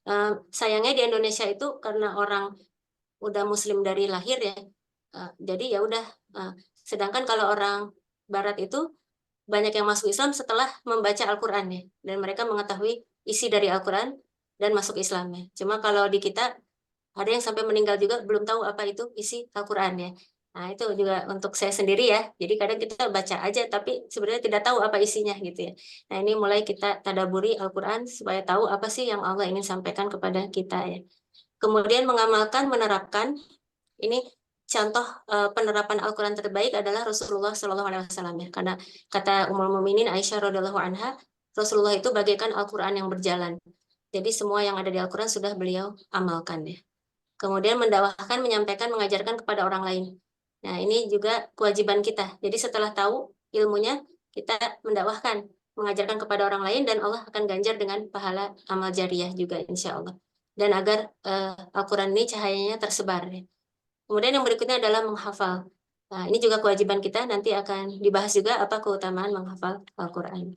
Nah, sayangnya di Indonesia itu karena orang udah Muslim dari lahir ya, jadi ya udah. Sedangkan kalau orang Barat itu banyak yang masuk Islam setelah membaca Al-Quran ya, dan mereka mengetahui isi dari Al-Quran dan masuk Islam ya. Cuma kalau di kita ada yang sampai meninggal juga belum tahu apa itu isi Al-Quran ya. Nah, itu juga untuk saya sendiri ya. Jadi kadang kita baca aja tapi sebenarnya tidak tahu apa isinya gitu ya. Nah, ini mulai kita tadaburi Al-Quran supaya tahu apa sih yang Allah ingin sampaikan kepada kita ya. Kemudian mengamalkan, menerapkan. Ini contoh penerapan Al-Quran terbaik adalah Rasulullah SAW ya. Karena kata Ummul Mukminin Aisyah radhiyallahu anha, Rasulullah itu bagaikan Al-Quran yang berjalan. Jadi semua yang ada di Al-Quran sudah beliau amalkan ya. Kemudian mendakwahkan, menyampaikan, mengajarkan kepada orang lain. Nah, ini juga kewajiban kita. Jadi setelah tahu ilmunya, kita mendakwahkan, mengajarkan kepada orang lain, dan Allah akan ganjar dengan pahala amal jariah juga insya Allah. Dan agar Al-Quran ini cahayanya tersebar. Kemudian yang berikutnya adalah menghafal. Nah, ini juga kewajiban kita, nanti akan dibahas juga apa keutamaan menghafal Al-Quran.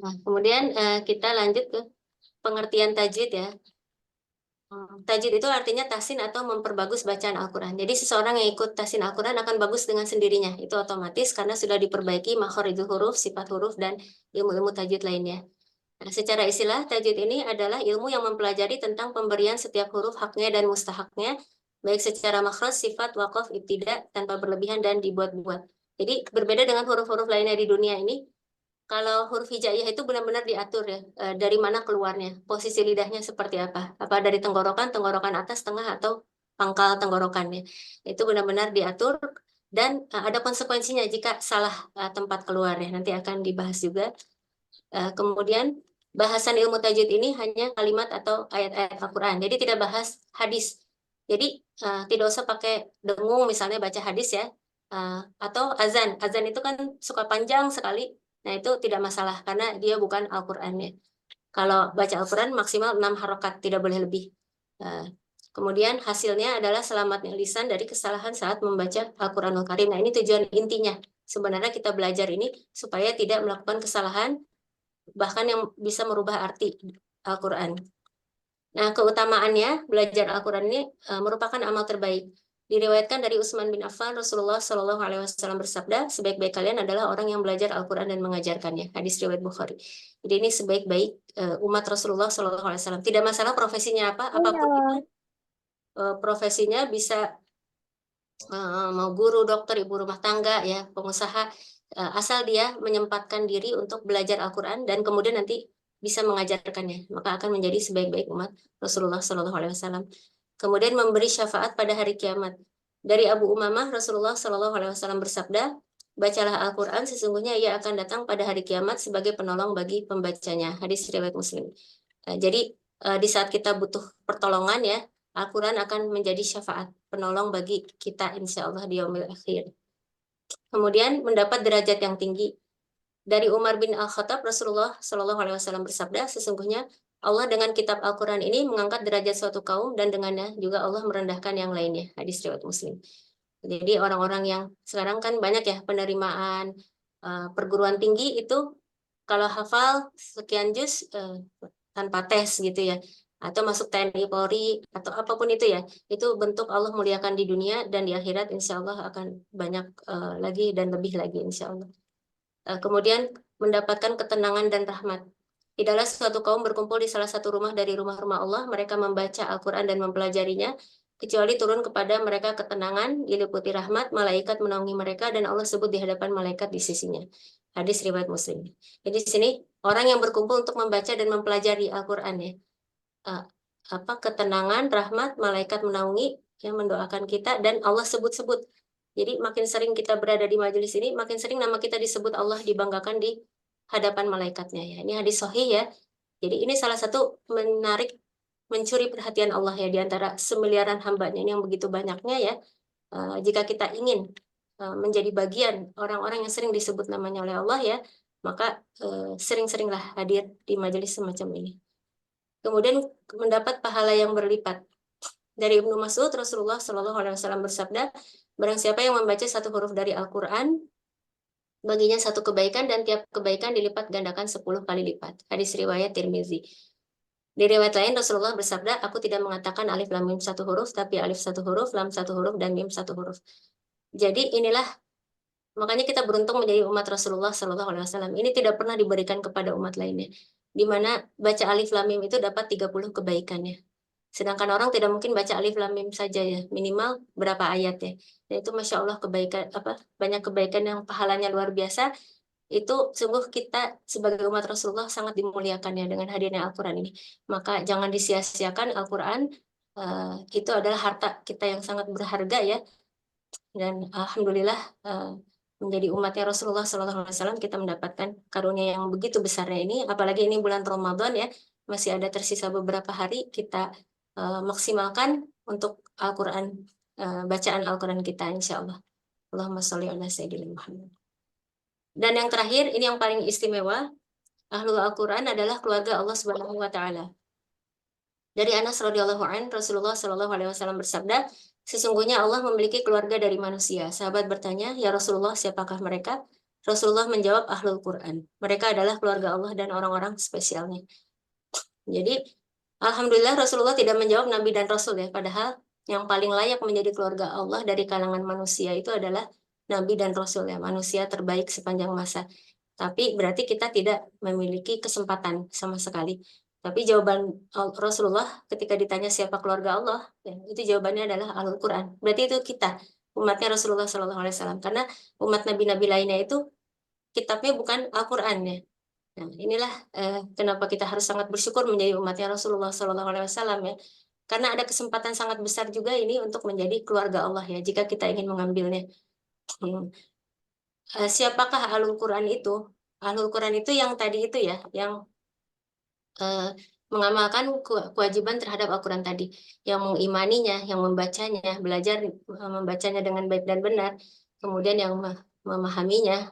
Nah, kemudian kita lanjut ke pengertian tajwid ya. Tajwid itu artinya tahsin atau memperbagus bacaan Al-Quran. Jadi seseorang yang ikut tahsin Al-Quran akan bagus dengan sendirinya. Itu otomatis karena sudah diperbaiki makhorijul huruf, sifat huruf, dan ilmu-ilmu tajwid lainnya. Nah, secara istilah, tajwid ini adalah ilmu yang mempelajari tentang pemberian setiap huruf haknya dan mustahaknya, baik secara makhraj, sifat, waqaf, ibtida, tanpa berlebihan dan dibuat-buat. Jadi berbeda dengan huruf-huruf lainnya di dunia ini. Kalau huruf hijaiyah itu benar-benar diatur ya, dari mana keluarnya, posisi lidahnya seperti apa dari tenggorokan, tenggorokan atas, tengah, atau pangkal tenggorokannya. Itu benar-benar diatur dan ada konsekuensinya jika salah tempat keluarnya. Nanti akan dibahas juga. Kemudian bahasan ilmu tajwid ini hanya kalimat atau ayat-ayat Al-Quran. Jadi tidak bahas hadis. Jadi tidak usah pakai dengung misalnya baca hadis ya, atau azan. Azan itu kan suka panjang sekali. Nah, itu tidak masalah karena dia bukan Al-Quran ya. Kalau baca Al-Quran maksimal 6 harokat, tidak boleh lebih. Kemudian hasilnya adalah selamatnya lisan dari kesalahan saat membaca Al-Quranul Karim. Nah, ini tujuan intinya. Sebenarnya kita belajar ini supaya tidak melakukan kesalahan, bahkan yang bisa merubah arti Al-Quran. Nah, keutamaannya belajar Al-Quran ini merupakan amal terbaik. Diriwayatkan dari Utsman bin Affan, Rasulullah Shallallahu Alaihi Wasallam bersabda, sebaik-baik kalian adalah orang yang belajar Al-Quran dan mengajarkannya. Hadis riwayat Bukhari. Jadi ini sebaik-baik umat Rasulullah Shallallahu Alaihi Wasallam. Tidak masalah profesinya apa, apapun itu profesinya, bisa mau guru, dokter, ibu rumah tangga, ya pengusaha, asal dia menyempatkan diri untuk belajar Al-Quran dan kemudian nanti bisa mengajarkannya, maka akan menjadi sebaik-baik umat Rasulullah Shallallahu Alaihi Wasallam. Kemudian memberi syafaat pada hari kiamat. Dari Abu Umamah, Rasulullah Shallallahu Alaihi Wasallam bersabda, bacalah Al-Quran, sesungguhnya ia akan datang pada hari kiamat sebagai penolong bagi pembacanya. Hadis riwayat Muslim. Jadi di saat kita butuh pertolongan ya, Al-Quran akan menjadi syafaat, penolong bagi kita insya Allah di yaumil akhir. Kemudian mendapat derajat yang tinggi. Dari Umar bin Al-Khattab, Rasulullah Shallallahu Alaihi Wasallam bersabda, sesungguhnya Allah dengan kitab Al-Quran ini mengangkat derajat suatu kaum dan dengannya juga Allah merendahkan yang lainnya. Hadis riwayat Muslim. Jadi orang-orang yang sekarang kan banyak ya penerimaan perguruan tinggi itu kalau hafal sekian juz tanpa tes gitu ya. atau masuk TNI Polri atau apapun itu ya, itu bentuk Allah muliakan di dunia dan di akhirat insya Allah akan banyak lagi dan lebih lagi insya Allah. Kemudian mendapatkan ketenangan dan rahmat. Tidaklah suatu kaum berkumpul di salah satu rumah dari rumah-rumah Allah, mereka membaca Al-Quran dan mempelajarinya, kecuali turun kepada mereka ketenangan, diliputi rahmat, malaikat menaungi mereka, dan Allah sebut di hadapan malaikat di sisinya. Hadis riwayat Muslim. Jadi di sini orang yang berkumpul untuk membaca dan mempelajari Al-Quran ya, ketenangan, rahmat, malaikat menaungi, yang mendoakan kita, dan Allah sebut-sebut. Jadi makin sering kita berada di majelis ini, makin sering nama kita disebut Allah, dibanggakan di hadapan malaikatnya ya. Ini hadis sahih ya. Jadi ini salah satu mencuri perhatian Allah ya, di antara semiliaran hambanya ini yang begitu banyaknya ya. Jika kita ingin menjadi bagian orang-orang yang sering disebut namanya oleh Allah ya, maka sering-seringlah hadir di majelis semacam ini. Kemudian mendapat pahala yang berlipat. Dari Ibnu Mas'ud, Rasulullah Shallallahu Alaihi Wasallam bersabda, barang siapa yang membaca satu huruf dari Al-Quran, baginya satu kebaikan dan tiap kebaikan dilipat gandakan 10 kali lipat. Hadis riwayat Tirmizi. Di riwayat lain Rasulullah bersabda, aku tidak mengatakan alif lam mim satu huruf, tapi alif satu huruf, lam satu huruf, dan mim satu huruf. Jadi inilah makanya kita beruntung menjadi umat Rasulullah Shallallahu Alaihi Wasallam. Ini tidak pernah diberikan kepada umat lainnya, di mana baca alif lam mim itu dapat 30 kebaikannya. Sedangkan orang tidak mungkin baca alif lam mim saja ya, minimal berapa ayat ya. Dan itu masya Allah kebaikan banyak kebaikan yang pahalanya luar biasa. Itu sungguh kita sebagai umat Rasulullah sangat dimuliakan ya dengan hadirnya Al-Quran ini. Maka jangan disia-siakan Al-Quran, itu adalah harta kita yang sangat berharga ya. Dan alhamdulillah menjadi umatnya Rasulullah SAW kita mendapatkan karunia yang begitu besarnya ini. Apalagi ini bulan Ramadan ya, masih ada tersisa beberapa hari, kita maksimalkan untuk Al-Quran, bacaan Al-Quran kita insya Allah. Allahumma sholli ala sayyidina Muhammad. Dan yang terakhir, ini yang paling istimewa, Ahlul Al-Quran adalah keluarga Allah Subhanahu wa Ta'ala. Dari Anas radhiyallahu an, Rasulullah Shallallahu Alaihi Wasallam bersabda, sesungguhnya Allah memiliki keluarga dari manusia. Sahabat bertanya, ya Rasulullah, siapakah mereka? Rasulullah menjawab, Ahlul Quran. Mereka adalah keluarga Allah dan orang-orang spesialnya. Jadi, alhamdulillah Rasulullah tidak menjawab Nabi dan Rasul ya, padahal yang paling layak menjadi keluarga Allah dari kalangan manusia itu adalah Nabi dan Rasul ya, manusia terbaik sepanjang masa. Tapi berarti kita tidak memiliki kesempatan sama sekali. Tapi jawaban Rasulullah ketika ditanya siapa keluarga Allah, ya, itu jawabannya adalah Ahlul Quran. Berarti itu kita, umatnya Rasulullah SAW. Karena umat nabi-nabi lainnya itu kitabnya bukan Al-Quran ya. Nah, inilah kenapa kita harus sangat bersyukur menjadi umatnya Rasulullah SAW ya. Karena ada kesempatan sangat besar juga ini untuk menjadi keluarga Allah ya, jika kita ingin mengambilnya. Siapakah Ahlul Quran itu? Ahlul Quran itu yang tadi itu ya, yang mengamalkan kewajiban terhadap Al-Quran tadi, yang mengimaninya, yang membacanya, belajar membacanya dengan baik dan benar, kemudian yang memahaminya,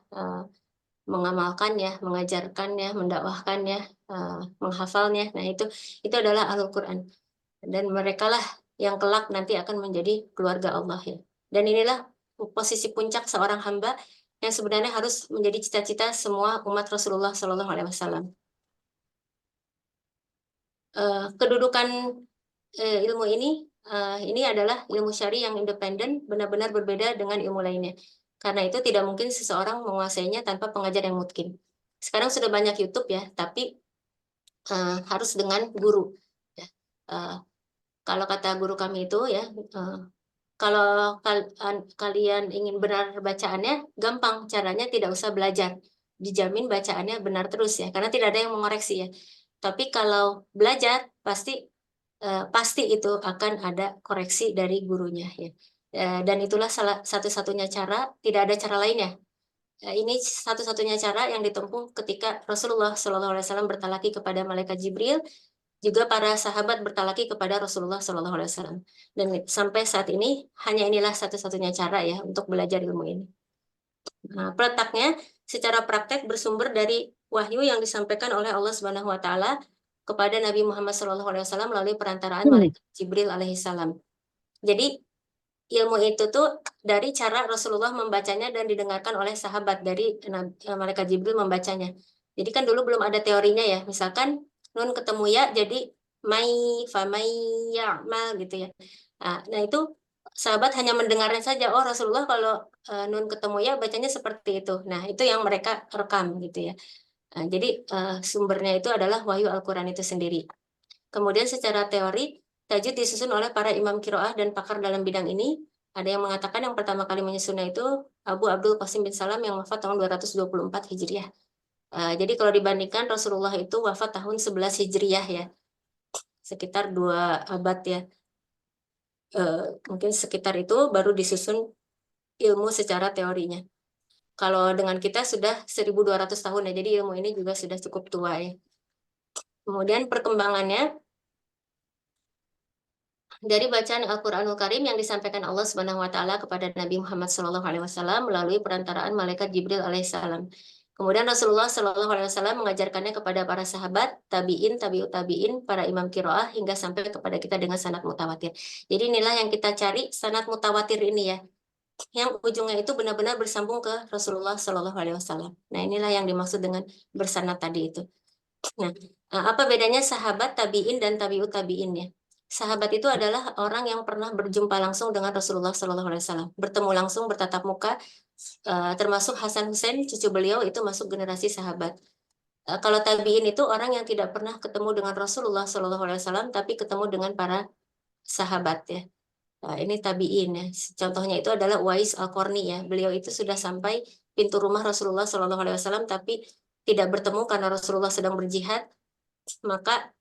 mengamalkannya, mengajarkannya, mendakwahkannya, menghafalnya. Nah, itu adalah Ahlul Quran. Dan merekalah yang kelak nanti akan menjadi keluarga Allah ya. Dan inilah posisi puncak seorang hamba yang sebenarnya harus menjadi cita-cita semua umat Rasulullah Shallallahu Alaihi Wasallam. Kedudukan ilmu ini adalah ilmu syari yang independen, benar-benar berbeda dengan ilmu lainnya. Karena itu tidak mungkin seseorang menguasainya tanpa pengajar yang mungkin. Sekarang sudah banyak YouTube ya, tapi harus dengan guru. Ya. Kalau kata guru kami itu ya, kalau kalian ingin benar bacaannya, gampang caranya, tidak usah belajar. Dijamin bacaannya benar terus ya, karena tidak ada yang mengoreksi ya. Tapi kalau belajar, pasti itu akan ada koreksi dari gurunya ya. Dan itulah salah satu-satunya cara, tidak ada cara lainnya. Ini satu-satunya cara yang ditempuh ketika Rasulullah SAW bertalaki kepada malaikat Jibril, juga para sahabat bertalaki kepada Rasulullah SAW. Dan sampai saat ini hanya inilah satu-satunya cara ya untuk belajar ilmu ini. Nah, peletaknya secara praktek bersumber dari wahyu yang disampaikan oleh Allah Subhanahu Wa Taala kepada Nabi Muhammad SAW melalui perantaraan malaikat Jibril alaihissalam. Jadi ilmu itu tuh dari cara Rasulullah membacanya dan didengarkan oleh sahabat dari malaikat Jibril membacanya. Jadi kan dulu belum ada teorinya ya. Misalkan nun ketemu ya, jadi famai ya'mal gitu ya. Nah itu sahabat hanya mendengarnya saja. Oh Rasulullah kalau nun ketemu ya bacanya seperti itu. Nah itu yang mereka rekam gitu ya. Jadi sumbernya itu adalah wahyu Al-Quran itu sendiri. Kemudian secara teori, tajwid disusun oleh para imam kiroah dan pakar dalam bidang ini. Ada yang mengatakan yang pertama kali menyusunnya itu Abu Abdul Qasim bin Salam yang wafat tahun 224 Hijriah. Jadi kalau dibandingkan Rasulullah itu wafat tahun 11 Hijriah ya, sekitar 2 abad ya. Mungkin sekitar itu baru disusun ilmu secara teorinya. Kalau dengan kita sudah 1200 tahun ya, jadi ilmu ini juga sudah cukup tua ya. Kemudian perkembangannya dari bacaan Al-Qur'anul Karim yang disampaikan Allah Subhanahu wa taala kepada Nabi Muhammad SAW melalui perantaraan malaikat Jibril alaihissalam. Kemudian Rasulullah SAW mengajarkannya kepada para sahabat, tabi'in, tabi'ut tabi'in, para imam kiroah hingga sampai kepada kita dengan sanad mutawatir. Jadi inilah yang kita cari, sanad mutawatir ini ya, yang ujungnya itu benar-benar bersambung ke Rasulullah SAW. Nah inilah yang dimaksud dengan bersanad tadi itu. Nah, apa bedanya sahabat, tabi'in, dan tabi'ut tabi'in ya? Sahabat itu adalah orang yang pernah berjumpa langsung dengan Rasulullah SAW, bertemu langsung, bertatap muka, termasuk Hasan Hussein, cucu beliau itu masuk generasi sahabat. Kalau tabi'in itu orang yang tidak pernah ketemu dengan Rasulullah SAW, tapi ketemu dengan para sahabat ya. Ini tabi'in ya. Contohnya itu adalah Uwais Al-Qarni ya. Beliau itu sudah sampai pintu rumah Rasulullah SAW, tapi tidak bertemu karena Rasulullah sedang berjihad. Maka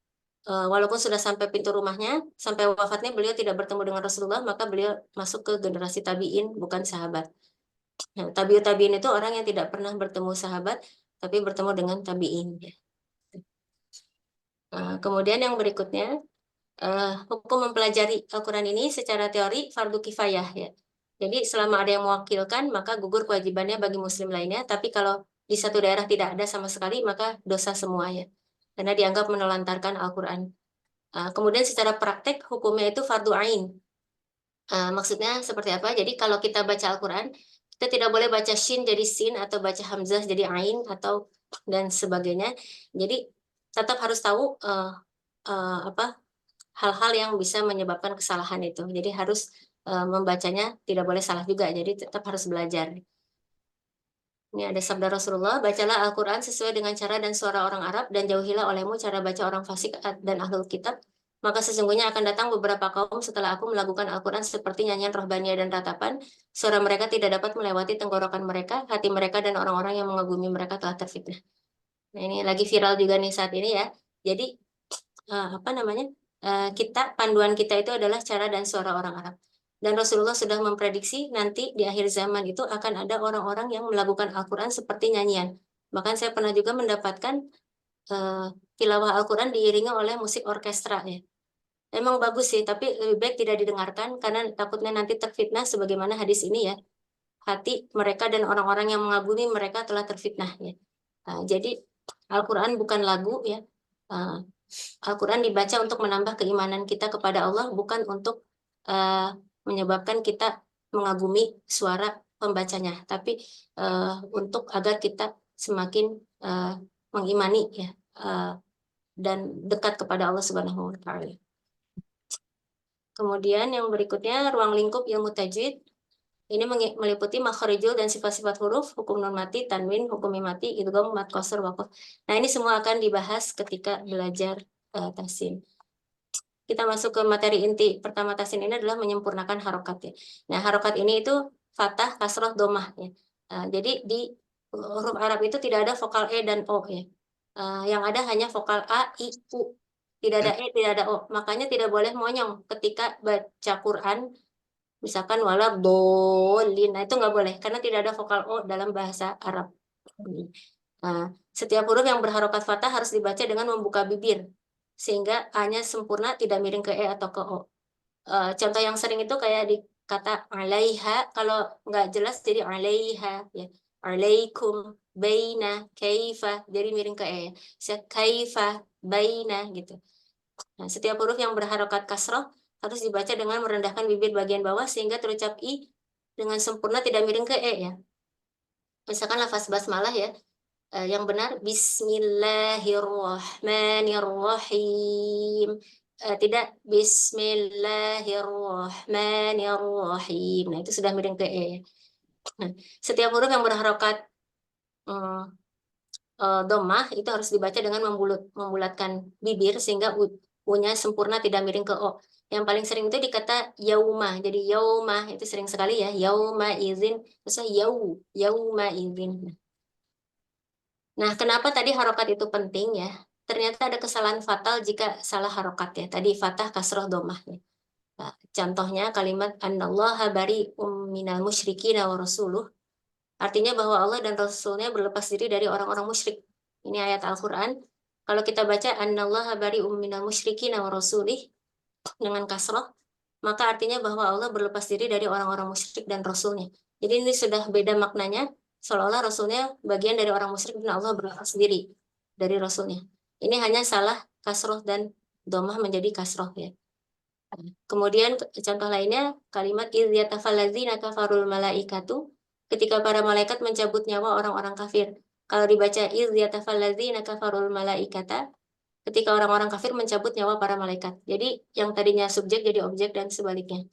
walaupun sudah sampai pintu rumahnya, sampai wafatnya beliau tidak bertemu dengan Rasulullah, maka beliau masuk ke generasi tabi'in, bukan sahabat. Nah, tabi'ut tabi'in itu orang yang tidak pernah bertemu sahabat, tapi bertemu dengan tabi'in. Kemudian yang berikutnya, hukum mempelajari Al-Quran ini secara teori fardu kifayah ya. Jadi selama ada yang mewakilkan, maka gugur kewajibannya bagi muslim lainnya. Tapi kalau di satu daerah tidak ada sama sekali, maka dosa semua ya. Karena dianggap menelantarkan Al-Quran. Kemudian secara praktek hukumnya itu fardu ain. Maksudnya seperti apa? Jadi kalau kita baca Al-Quran, kita tidak boleh baca shin jadi sin atau baca hamzah jadi ain atau dan sebagainya. Jadi tetap harus tahu apa hal-hal yang bisa menyebabkan kesalahan itu. Jadi harus membacanya tidak boleh salah juga. Jadi tetap harus belajar. Ini ada sabda Rasulullah, bacalah Al-Quran sesuai dengan cara dan suara orang Arab dan jauhilah olehmu cara baca orang fasik dan ahlul kitab. Maka sesungguhnya akan datang beberapa kaum setelah aku melakukan Al-Quran seperti nyanyian rohbaniyah dan ratapan. Suara mereka tidak dapat melewati tenggorokan mereka, hati mereka dan orang-orang yang mengagumi mereka telah terfitnah. Nah ini lagi viral juga nih saat ini ya. Jadi apa namanya? Panduan kita itu adalah cara dan suara orang Arab. Dan Rasulullah sudah memprediksi nanti di akhir zaman itu akan ada orang-orang yang melakukan Al-Quran seperti nyanyian. Bahkan saya pernah juga mendapatkan tilawah Al-Quran diiringi oleh musik orkestra ya. Emang bagus sih, tapi lebih baik tidak didengarkan karena takutnya nanti terfitnah sebagaimana hadis ini ya. Hati mereka dan orang-orang yang mengagumi mereka telah terfitnah ya. Jadi Al-Quran bukan lagu ya. Al-Quran dibaca untuk menambah keimanan kita kepada Allah, bukan untuk menyebabkan kita mengagumi suara pembacanya, tapi untuk agar kita semakin mengimani ya dan dekat kepada Allah Subhanahu wa taala. Kemudian yang berikutnya ruang lingkup ilmu tajwid. Ini meliputi makharijul dan sifat-sifat huruf, hukum nun mati, tanwin, hukum mati, idgham, mad qasr, waqaf. Nah, ini semua akan dibahas ketika belajar tahsin. Kita masuk ke materi inti. Pertama tahsin ini adalah menyempurnakan harokat ya. Nah, harokat ini itu fathah, kasroh, domah ya. Jadi di huruf Arab itu tidak ada vokal E dan O ya. Yang ada hanya vokal A, I, U. Tidak ada E, tidak ada O. Makanya tidak boleh monyong ketika baca Quran. Misalkan wala dolin. Nah, itu nggak boleh karena tidak ada vokal O dalam bahasa Arab. Setiap huruf yang berharokat fathah harus dibaca dengan membuka bibir sehingga A-nya sempurna, tidak miring ke E atau ke O. Contoh yang sering itu kayak di kata alaiha, kalau nggak jelas jadi alaiha, ya. Alaikum, baina, kaifa, jadi miring ke E. Kaifa, baina, gitu. Nah, setiap huruf yang berharokat kasroh harus dibaca dengan merendahkan bibir bagian bawah sehingga terucap I dengan sempurna, tidak miring ke E ya. Misalkan lafaz basmalah ya, Yang benar Bismillahirrahmanirrahim. Tidak Bismillahirrahmanirrahim. Nah, itu sudah miring ke E. Nah, setiap huruf yang berharokat dhammah itu harus dibaca dengan membulatkan bibir sehingga U-nya sempurna tidak miring ke O. Yang paling sering itu di kata yauma. Jadi yauma itu sering sekali ya. Yauma izin, terus yauma izin. Nah, kenapa tadi harokat itu penting ya? Ternyata ada kesalahan fatal jika salah harokat ya. Tadi fathah, kasroh, domah ya. Nah, contohnya kalimat Annallaha bari'um minal musyrikin wa rasuluh. Artinya bahwa Allah dan Rasulnya berlepas diri dari orang-orang musyrik. Ini ayat Al-Quran. Kalau kita baca Annallaha bari'um minal musyrikin wa rasulih dengan kasroh, maka artinya bahwa Allah berlepas diri dari orang-orang musyrik dan Rasulnya. Jadi ini sudah beda maknanya, seolah-olah Rasulnya bagian dari orang musyrik dan Allah berlepas diri dari Rasulnya. Ini hanya salah kasroh dan domah menjadi kasroh ya. Kemudian contoh lainnya kalimat idzatafallazina kafarul malaikatu, ketika para malaikat mencabut nyawa orang-orang kafir. Kalau dibaca idzatafallazina kafarul malaikata, ketika orang-orang kafir mencabut nyawa para malaikat. Jadi yang tadinya subjek jadi objek dan sebaliknya.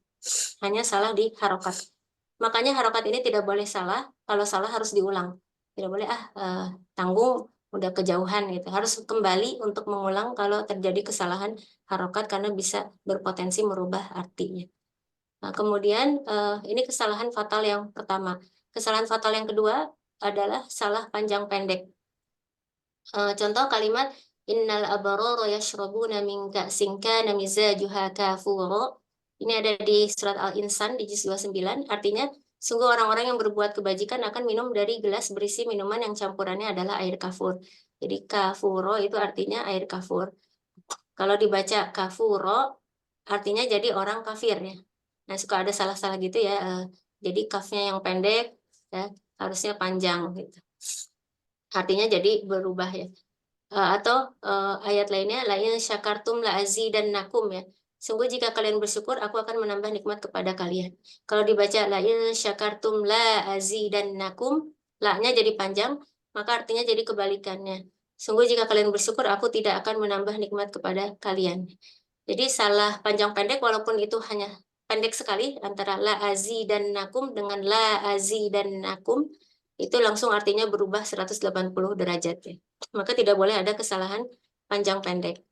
Hanya salah di harokat. Makanya harokat ini tidak boleh salah. Kalau salah harus diulang. Tidak boleh tanggung udah kejauhan gitu. Harus kembali untuk mengulang kalau terjadi kesalahan harokat karena bisa berpotensi merubah artinya. Nah, kemudian ini kesalahan fatal yang pertama. Kesalahan fatal yang kedua adalah salah panjang pendek. Contoh kalimat innal abarara yashrabuna min ka'sin kana mizajuha kafura. Ini ada di surat Al-Insan di juz 29. Artinya, sungguh orang-orang yang berbuat kebajikan akan minum dari gelas berisi minuman yang campurannya adalah air kafur. Jadi kafuro itu artinya air kafur. Kalau dibaca kafuro, artinya jadi orang kafir ya. Nah, suka ada salah-salah gitu ya. Jadi kafnya yang pendek, ya, harusnya panjang gitu. Artinya jadi berubah ya. Atau ayat lainnya lain syakartum la azidannakum ya. Sungguh jika kalian bersyukur aku akan menambah nikmat kepada kalian. Kalau dibaca lain syakartum la azidannakum, la-nya jadi panjang, maka artinya jadi kebalikannya. Sungguh jika kalian bersyukur aku tidak akan menambah nikmat kepada kalian. Jadi salah panjang pendek walaupun itu hanya pendek sekali antara la azidannakum dengan la azidannakum, itu langsung artinya berubah 180 derajat ya. Maka tidak boleh ada kesalahan panjang pendek.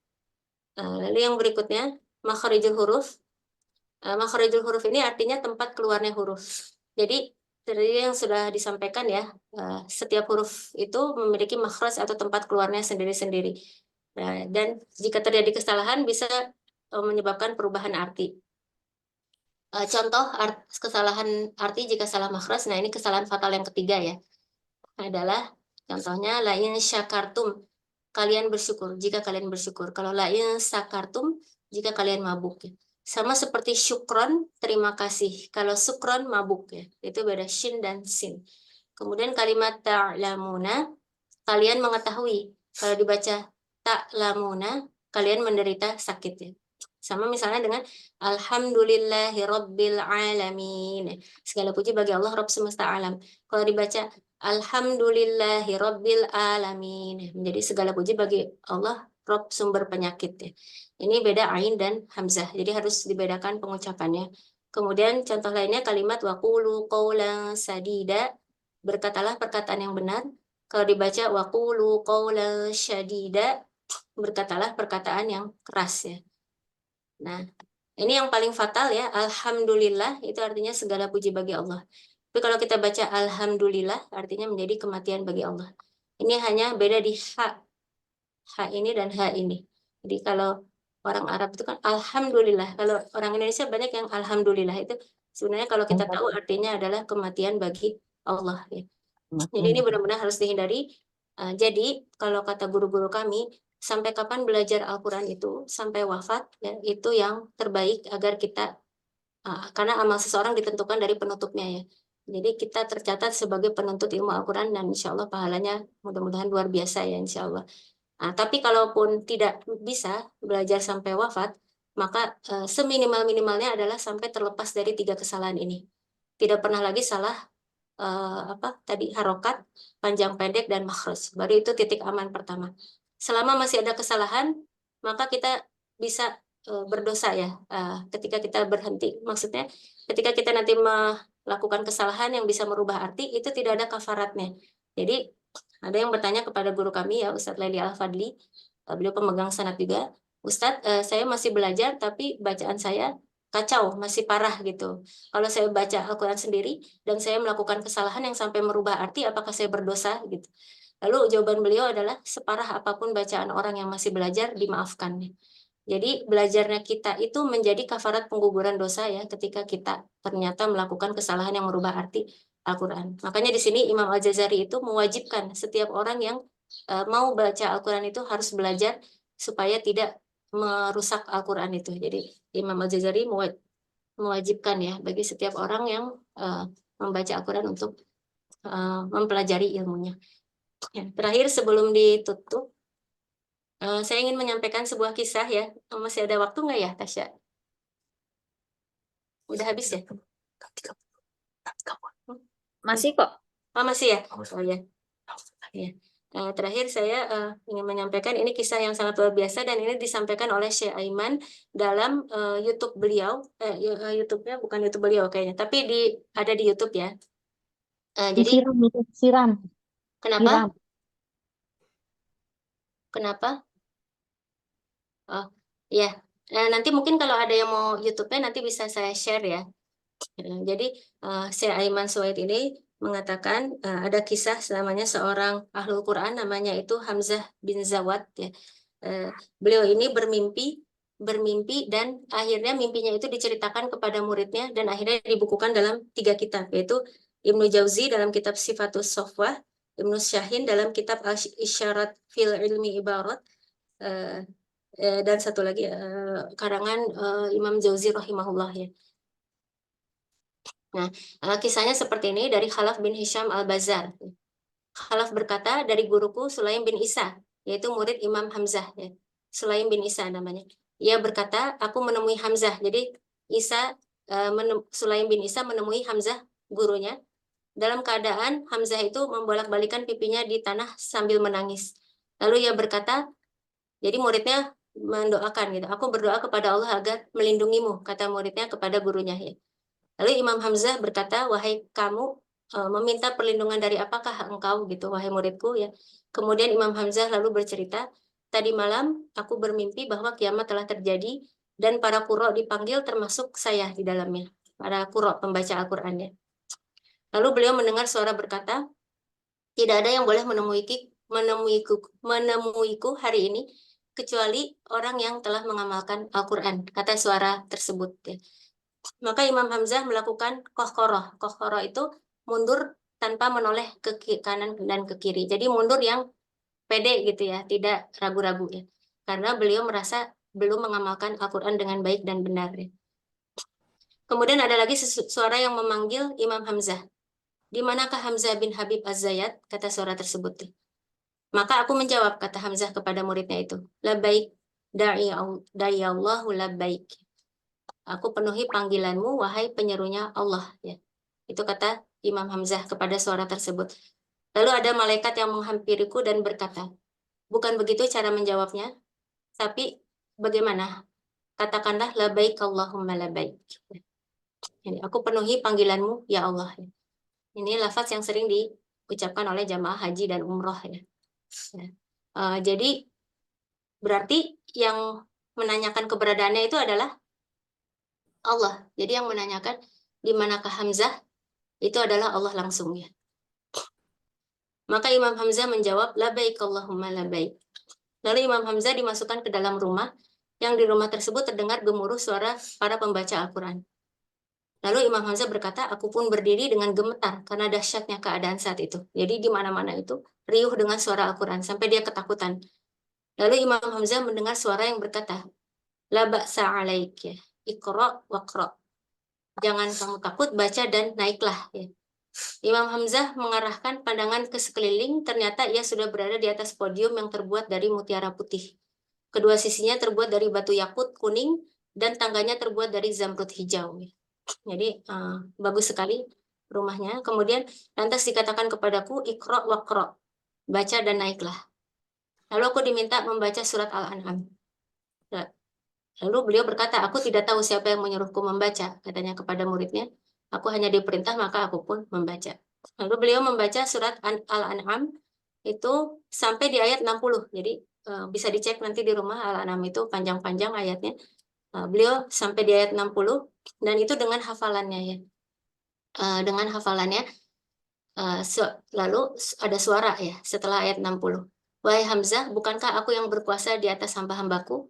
Lalu yang berikutnya, makharijul huruf. Makharijul huruf ini artinya tempat keluarnya huruf. Jadi, tadi yang sudah disampaikan ya, setiap huruf itu memiliki makhraj atau tempat keluarnya sendiri-sendiri. Dan jika terjadi kesalahan bisa menyebabkan perubahan arti. Contoh kesalahan arti jika salah makhraj, nah ini kesalahan fatal yang ketiga ya, adalah contohnya lain syakartum, kalian bersyukur jika kalian bersyukur. Kalau lain sakartum, jika kalian mabuk ya. Sama seperti syukron, terima kasih. Kalau sukron mabuk ya, itu beda shin dan sin. Kemudian kalimat ta'lamuna, kalian mengetahui. Kalau dibaca ta'lamuna, kalian menderita sakit ya. Sama misalnya dengan Alhamdulillahirabbil alamin. Segala puji bagi Allah Rabb semesta alam. Kalau dibaca Alhamdulillahirabbil alamin, menjadi segala puji bagi Allah Rabb sumber penyakit ya. Ini beda ain dan hamzah. Jadi harus dibedakan pengucapannya. Kemudian contoh lainnya kalimat waqulu qaulan sadida, berkatalah perkataan yang benar. Kalau dibaca waqulu qaulan syadida, berkatalah perkataan yang keras ya. Nah, ini yang paling fatal ya, alhamdulillah itu artinya segala puji bagi Allah. Tapi kalau kita baca alhamdulillah artinya menjadi kematian bagi Allah. Ini hanya beda di ha ini dan ha ini. Jadi kalau orang Arab itu kan alhamdulillah, kalau orang Indonesia banyak yang alhamdulillah itu sebenarnya kalau kita tahu artinya adalah kematian bagi Allah ya. Jadi ini benar-benar harus dihindari. Jadi kalau kata guru-guru kami, sampai kapan belajar Al-Quran itu sampai wafat ya, itu yang terbaik agar kita karena amal seseorang ditentukan dari penutupnya ya. Jadi kita tercatat sebagai penuntut ilmu Al-Quran dan insya Allah pahalanya mudah-mudahan luar biasa ya insya Allah. Tapi kalaupun tidak bisa belajar sampai wafat, maka seminimal-minimalnya adalah sampai terlepas dari 3 kesalahan ini. Tidak pernah lagi salah harokat, panjang pendek dan makhraj. Baru itu titik aman pertama. Selama masih ada kesalahan, maka kita bisa berdosa ya. Ketika kita berhenti, maksudnya ketika kita nanti melakukan kesalahan yang bisa merubah arti, itu tidak ada kafaratnya. Jadi ada yang bertanya kepada guru kami ya, Ustadz Laili Al-Fadli, beliau pemegang sanad juga, Ustadz, saya masih belajar tapi bacaan saya kacau, masih parah gitu. Kalau saya baca Al-Quran sendiri dan saya melakukan kesalahan yang sampai merubah arti, apakah saya berdosa gitu? Lalu jawaban beliau adalah separah apapun bacaan orang yang masih belajar dimaafkan. Jadi belajarnya kita itu menjadi kafarat pengguguran dosa ya ketika kita ternyata melakukan kesalahan yang merubah arti Al-Quran. Makanya di sini Imam Al-Jazari itu mewajibkan setiap orang yang mau baca Al-Quran itu harus belajar supaya tidak merusak Al-Quran itu. Jadi Imam Al-Jazari mewajibkan ya bagi setiap orang yang membaca Al-Quran untuk mempelajari ilmunya. Ya, terakhir sebelum ditutup, saya ingin menyampaikan sebuah kisah ya. Masih ada waktu nggak ya, Tasya? Udah habis ya? Masih kok. Oh, masih ya? Oh ya. Ya. Terakhir saya ingin menyampaikan ini kisah yang sangat luar biasa dan ini disampaikan oleh Syekh Aiman dalam YouTube beliau. YouTube-nya bukan YouTube beliau kayaknya, tapi ada di YouTube ya. Jadi Siram. kenapa? Siram. Kenapa? Oh, ya. Nanti mungkin kalau ada yang mau YouTube-nya nanti bisa saya share ya. Jadi Syekh Aiman Suwaid ini mengatakan ada kisah namanya seorang ahlul Quran namanya itu Hamzah bin Zawad ya. Beliau ini bermimpi dan akhirnya mimpinya itu diceritakan kepada muridnya dan akhirnya dibukukan dalam 3 kitab, yaitu Ibnu Jauzi dalam kitab Sifatus Sofwah, Ibnu Syahin dalam kitab Al-Isyarat fil Ilmi Ibarat, dan satu lagi karangan Imam Jauzi rahimahullah ya. Nah, kisahnya seperti ini dari Khalaf bin Hisham Al-Bazar. Khalaf berkata, dari guruku Sulaim bin Isa, yaitu murid Imam Hamzah. Ya. Sulaim bin Isa namanya. Ia berkata, aku menemui Hamzah. Jadi Sulaim bin Isa menemui Hamzah, gurunya. Dalam keadaan Hamzah itu membolak-balikan pipinya di tanah sambil menangis. Lalu ia berkata, jadi muridnya mendoakan gitu. Aku berdoa kepada Allah agar melindungimu, kata muridnya kepada gurunya. Ya. Lalu Imam Hamzah berkata, wahai kamu meminta perlindungan dari apakah engkau gitu, wahai muridku ya. Kemudian Imam Hamzah lalu bercerita, tadi malam aku bermimpi bahwa kiamat telah terjadi dan para qurra dipanggil termasuk saya di dalamnya, para qurra pembaca Al-Qur'annya. Lalu beliau mendengar suara berkata, tidak ada yang boleh menemuiku hari ini kecuali orang yang telah mengamalkan Al-Qur'an, kata suara tersebut ya. Maka Imam Hamzah melakukan kohkoroh. Kohkoroh itu mundur tanpa menoleh ke kanan dan ke kiri. Jadi mundur yang pede gitu ya, tidak ragu-ragu ya. Karena beliau merasa belum mengamalkan Al-Quran dengan baik dan benar ya. Kemudian ada lagi suara yang memanggil Imam Hamzah. Di manakah Hamzah bin Habib Az-Zayyad? Kata suara tersebut. Maka aku menjawab, kata Hamzah kepada muridnya itu. Labbaik da'i Allahu labbaik. Aku penuhi panggilanmu, wahai penyerunya Allah. Ya. Itu kata Imam Hamzah kepada suara tersebut. Lalu ada malaikat yang menghampiriku dan berkata, bukan begitu cara menjawabnya, tapi bagaimana? Katakanlah, labaik Allahumma labaik. Ini, aku penuhi panggilanmu, ya Allah. Ini lafaz yang sering diucapkan oleh jamaah haji dan umroh. Ya. Jadi, berarti yang menanyakan keberadaannya itu adalah Allah. Jadi yang menanyakan di manakah Hamzah itu adalah Allah langsung ya. Maka Imam Hamzah menjawab labaik Allahumma labaik. Lalu Imam Hamzah dimasukkan ke dalam rumah yang di rumah tersebut terdengar gemuruh suara para pembaca Al-Qur'an. Lalu Imam Hamzah berkata, aku pun berdiri dengan gemetar karena dahsyatnya keadaan saat itu. Jadi di mana-mana itu riuh dengan suara Al-Qur'an sampai dia ketakutan. Lalu Imam Hamzah mendengar suara yang berkata, la ba'sa 'alaik ya. Iqra waqra. Jangan kamu takut, baca dan naiklah. Ya. Imam Hamzah mengarahkan pandangan ke sekeliling, ternyata ia sudah berada di atas podium yang terbuat dari mutiara putih. Kedua sisinya terbuat dari batu yakut kuning, dan tangganya terbuat dari zamrud hijau. Jadi bagus sekali. rumahnya. Kemudian lantas dikatakan kepadaku, Iqra waqra, baca dan naiklah. Lalu aku diminta membaca surat Al-An'am. Lalu beliau berkata, aku tidak tahu siapa yang menyuruhku membaca, katanya kepada muridnya. Aku hanya diperintah, maka aku pun membaca. Lalu beliau membaca surat Al-An'am itu sampai di ayat 60. Jadi bisa dicek nanti di rumah, Al-An'am itu panjang-panjang ayatnya. Beliau sampai di ayat 60 dan itu dengan hafalannya ya. Dengan hafalannya lalu ada suara ya setelah ayat 60. Wahai Hamzah, bukankah aku yang berkuasa di atas hamba-hambaku?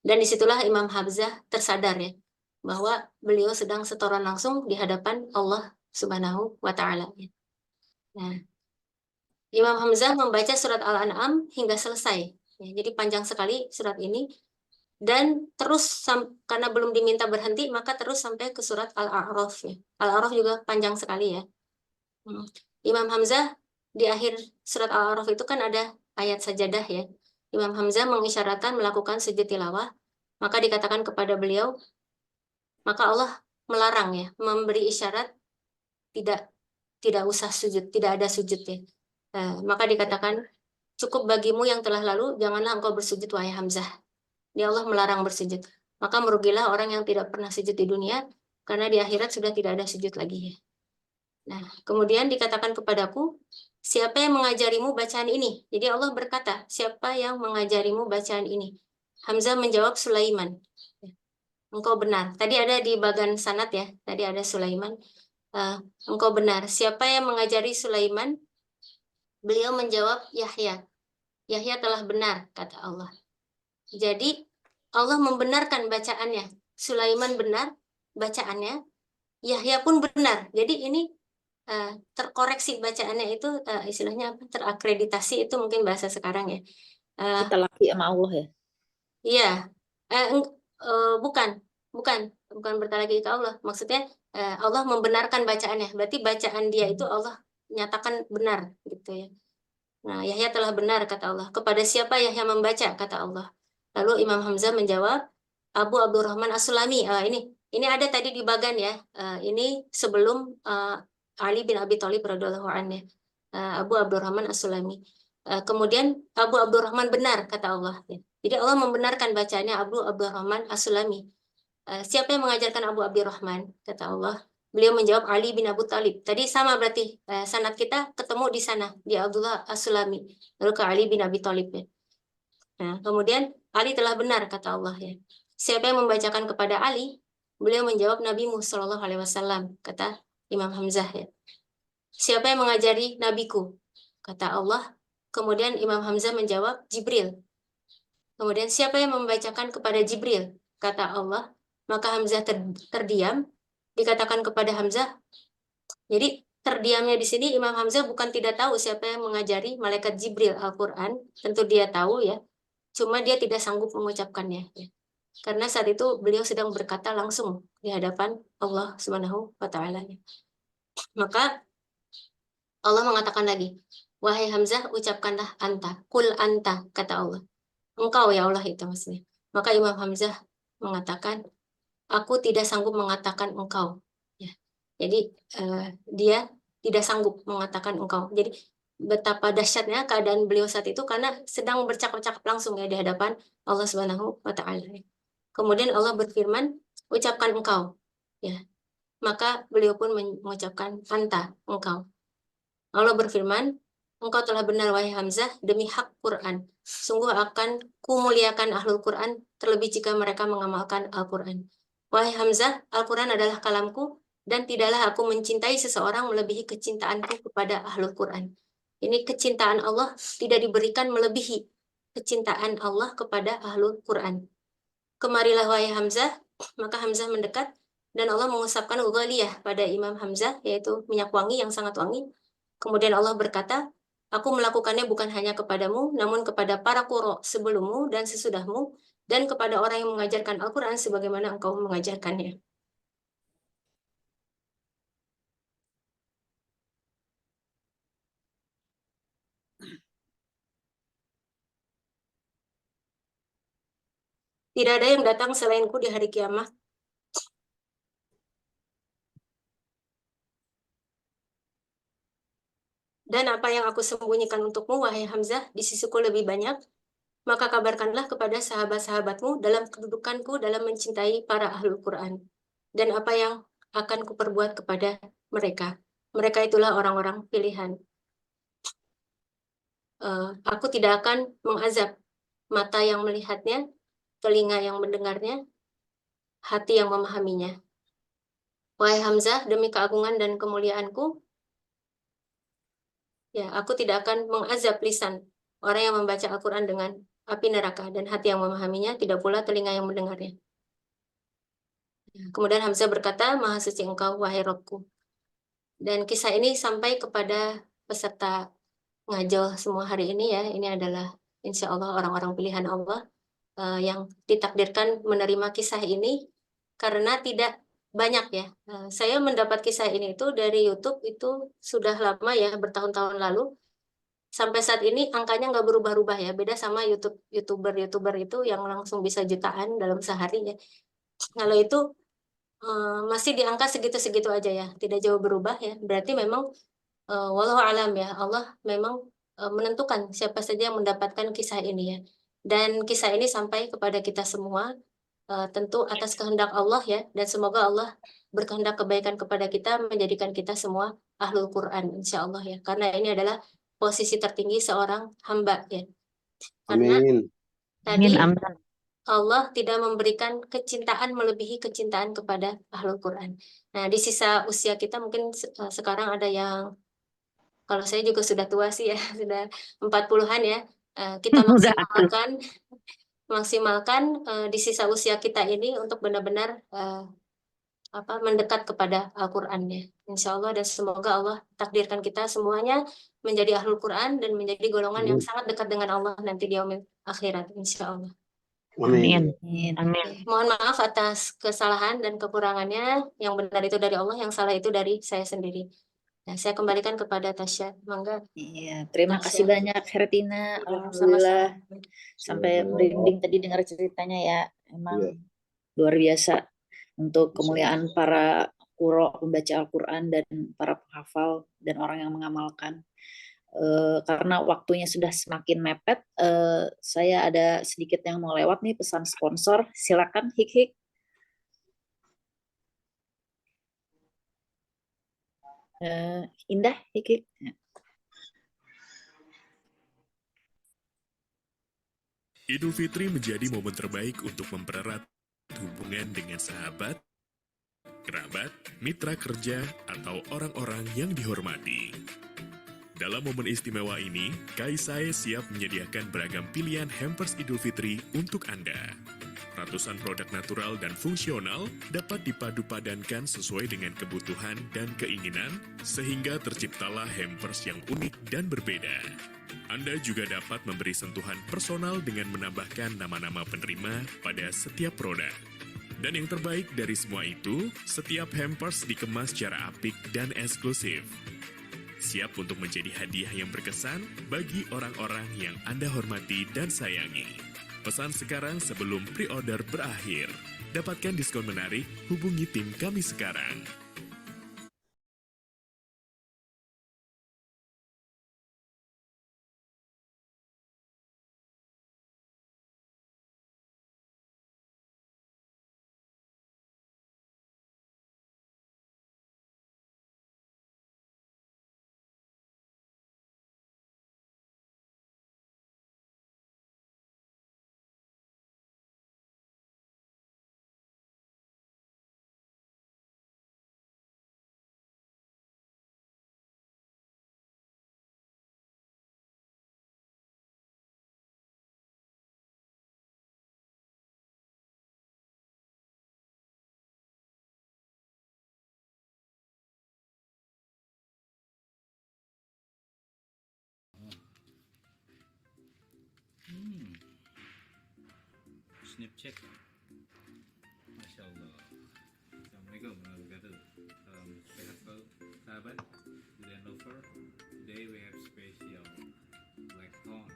Dan disitulah Imam Hamzah tersadar ya bahwa beliau sedang setoran langsung di hadapan Allah Subhanahu wa Ta'ala. Nah, Imam Hamzah membaca surat Al-An'am hingga selesai. Ya, jadi panjang sekali surat ini dan terus karena belum diminta berhenti maka terus sampai ke surat Al-A'raf ya. Al-A'raf juga panjang sekali ya. Imam Hamzah di akhir surat Al-A'raf itu kan ada ayat sajadah ya. Imam Hamzah mengisyaratkan melakukan sujud tilawah, maka dikatakan kepada beliau, maka Allah melarang ya, memberi isyarat tidak tidak usah sujud, tidak ada sujud ya. Maka dikatakan cukup bagimu yang telah lalu, janganlah engkau bersujud wahai Hamzah. Dia Allah melarang bersujud. Maka merugilah orang yang tidak pernah sujud di dunia, karena di akhirat sudah tidak ada sujud lagi ya. Nah, kemudian dikatakan kepadaku, siapa yang mengajarimu bacaan ini? Jadi Allah berkata, siapa yang mengajarimu bacaan ini? Hamzah menjawab, Sulaiman. Engkau benar. Tadi ada di bagian sanad ya, tadi ada Sulaiman. Engkau benar. Siapa yang mengajari Sulaiman? Beliau menjawab, Yahya. Yahya telah benar, kata Allah. Jadi Allah membenarkan bacaannya. Sulaiman benar bacaannya, Yahya pun benar. Jadi ini terkoreksi bacaannya itu istilahnya apa? Terakreditasi itu mungkin bahasa sekarang ya. Kita laki sama Allah ya. Iya, bukan, bukan bertalaki ke Allah. Maksudnya Allah membenarkan bacaannya. Berarti bacaan dia itu Allah nyatakan benar gitu ya. Nah, Yahya telah benar kata Allah. Kepada siapa Yahya membaca kata Allah. Lalu Imam Hamzah menjawab, Abu Abdurrahman As-Sulami. Ini ada tadi di bagan ya. Ini sebelum Ali bin Abi Thalib radhiyallahu anhu. Abu Abdurrahman As-Sulami. Kemudian Abu Abdurrahman benar kata Allah. Jadi Allah membenarkan bacaannya Abu Abdurrahman As-Sulami. Siapa yang mengajarkan Abu Abdurrahman? Kata Allah. Beliau menjawab Ali bin Abu Talib. Tadi sama berarti sanad kita ketemu di sana di Abdullah As-Sulami. Lalu ke Ali bin Abi Talib ya. Nah, kemudian Ali telah benar kata Allah ya. Siapa yang membacakan kepada Ali? Beliau menjawab Nabi Muhammad SAW, kata Imam Hamzah ya. Siapa yang mengajari nabiku? Kata Allah. Kemudian Imam Hamzah menjawab Jibril. Kemudian siapa yang membacakan kepada Jibril? Kata Allah. Maka Hamzah terdiam. Dikatakan kepada Hamzah. Jadi terdiamnya di sini Imam Hamzah bukan tidak tahu siapa yang mengajari malaikat Jibril Al-Quran. Tentu dia tahu ya. Cuma dia tidak sanggup mengucapkannya. Ya. Karena saat itu beliau sedang berkata langsung di hadapan Allah Subhanahu wa Ta'ala. Maka Allah mengatakan lagi, wahai Hamzah, ucapkanlah anta, kul anta, kata Allah. Engkau ya Allah itu maksudnya. Maka Imam Hamzah mengatakan, aku tidak sanggup mengatakan engkau. Ya. Jadi dia tidak sanggup mengatakan engkau. Jadi betapa dahsyatnya keadaan beliau saat itu karena sedang bercakap-cakap langsung ya di hadapan Allah Subhanahu wa Ta'ala. Kemudian Allah berfirman, ucapkan engkau. Ya. Maka beliau pun mengucapkan anta, engkau. Allah berfirman, engkau telah benar wahai Hamzah demi hak Quran. Sungguh akan kumuliakan ahlul Quran terlebih jika mereka mengamalkan Al-Quran. Wahai Hamzah, Al-Quran adalah kalamku dan tidaklah aku mencintai seseorang melebihi kecintaanku kepada ahlul Quran. Ini kecintaan Allah tidak diberikan melebihi kecintaan Allah kepada ahlul Quran. Kemarilah wahai Hamzah, maka Hamzah mendekat dan Allah mengusapkan ughaliyah pada Imam Hamzah, yaitu minyak wangi yang sangat wangi. Kemudian Allah berkata, aku melakukannya bukan hanya kepadamu, namun kepada para qurra sebelummu dan sesudahmu, dan kepada orang yang mengajarkan Al-Quran sebagaimana engkau mengajarkannya. Tidak ada yang datang selainku di hari kiamat. Dan apa yang aku sembunyikan untukmu, wahai Hamzah, di sisiku lebih banyak, maka kabarkanlah kepada sahabat-sahabatmu dalam kedudukanku dalam mencintai para ahlul Quran. Dan apa yang akan kuperbuat kepada mereka. Mereka itulah orang-orang pilihan. Aku tidak akan mengazab mata yang melihatnya, telinga yang mendengarnya, hati yang memahaminya. Wahai Hamzah, demi keagungan dan kemuliaanku, ya, aku tidak akan mengazab lisan orang yang membaca Al-Quran dengan api neraka dan hati yang memahaminya, tidak pula telinga yang mendengarnya. Kemudian Hamzah berkata, Maha suci engkau, wahai Rabbku. Dan kisah ini sampai kepada peserta ngajel semua hari ini ya. Ini adalah insya Allah orang-orang pilihan Allah yang ditakdirkan menerima kisah ini karena tidak banyak ya. Saya mendapat kisah ini itu dari YouTube itu sudah lama ya, bertahun-tahun lalu. Sampai saat ini angkanya nggak berubah-ubah ya. Beda sama YouTuber itu yang langsung bisa jutaan dalam sehari ya. Kalau itu masih di angka segitu-segitu aja ya, tidak jauh berubah ya. Berarti memang wallahu alam ya, Allah memang menentukan siapa saja yang mendapatkan kisah ini ya. Dan kisah ini sampai kepada kita semua tentu atas kehendak Allah ya, dan semoga Allah berkehendak kebaikan kepada kita, menjadikan kita semua ahlul Quran insya Allah ya. Karena ini adalah posisi tertinggi seorang hamba ya. Karena Amin. tadi Amin. Allah tidak memberikan kecintaan melebihi kecintaan kepada ahlul Quran. Nah, di sisa usia kita mungkin sekarang ada yang, kalau saya juga sudah tua sih ya, sudah 40-an ya. Kita maksimalkan di sisa usia kita ini untuk benar-benar mendekat kepada Al-Qur'annya. Insya Allah, dan semoga Allah takdirkan kita semuanya menjadi ahlul Quran dan menjadi golongan yang sangat dekat dengan Allah nanti di yaumil akhirat. Insya Allah. Amin. Amin. Mohon maaf atas kesalahan dan kekurangannya. Yang benar itu dari Allah, yang salah itu dari saya sendiri. Nah, saya kembalikan kepada Tasya. Mangga. Iya, terima Tasya. kasih banyak Hertina. Alhamdulillah sampai merinding tadi dengar ceritanya ya. Emang luar biasa untuk kemuliaan para qurra pembaca Al-Quran dan para penghafal dan orang yang mengamalkan. Karena waktunya sudah semakin mepet, saya ada sedikit yang mau lewat nih, pesan sponsor. Silakan Hik. Indah Hik. Idul Fitri menjadi momen terbaik untuk mempererat hubungan dengan sahabat, kerabat, mitra kerja, atau orang-orang yang dihormati. Dalam momen istimewa ini, Kaisai siap menyediakan beragam pilihan hampers Idul Fitri untuk Anda. Ratusan produk natural dan fungsional dapat dipadu-padankan sesuai dengan kebutuhan dan keinginan, sehingga terciptalah hampers yang unik dan berbeda. Anda juga dapat memberi sentuhan personal dengan menambahkan nama-nama penerima pada setiap produk. Dan yang terbaik dari semua itu, setiap hampers dikemas secara apik dan eksklusif. Siap untuk menjadi hadiah yang berkesan bagi orang-orang yang Anda hormati dan sayangi. Pesan sekarang sebelum pre-order berakhir. Dapatkan diskon menarik, hubungi tim kami sekarang. Snapchat. Masya Allah. Assalamualaikum warahmatullahi wabarakatuh. Sahabat Durian Lover. Today we have special black corn.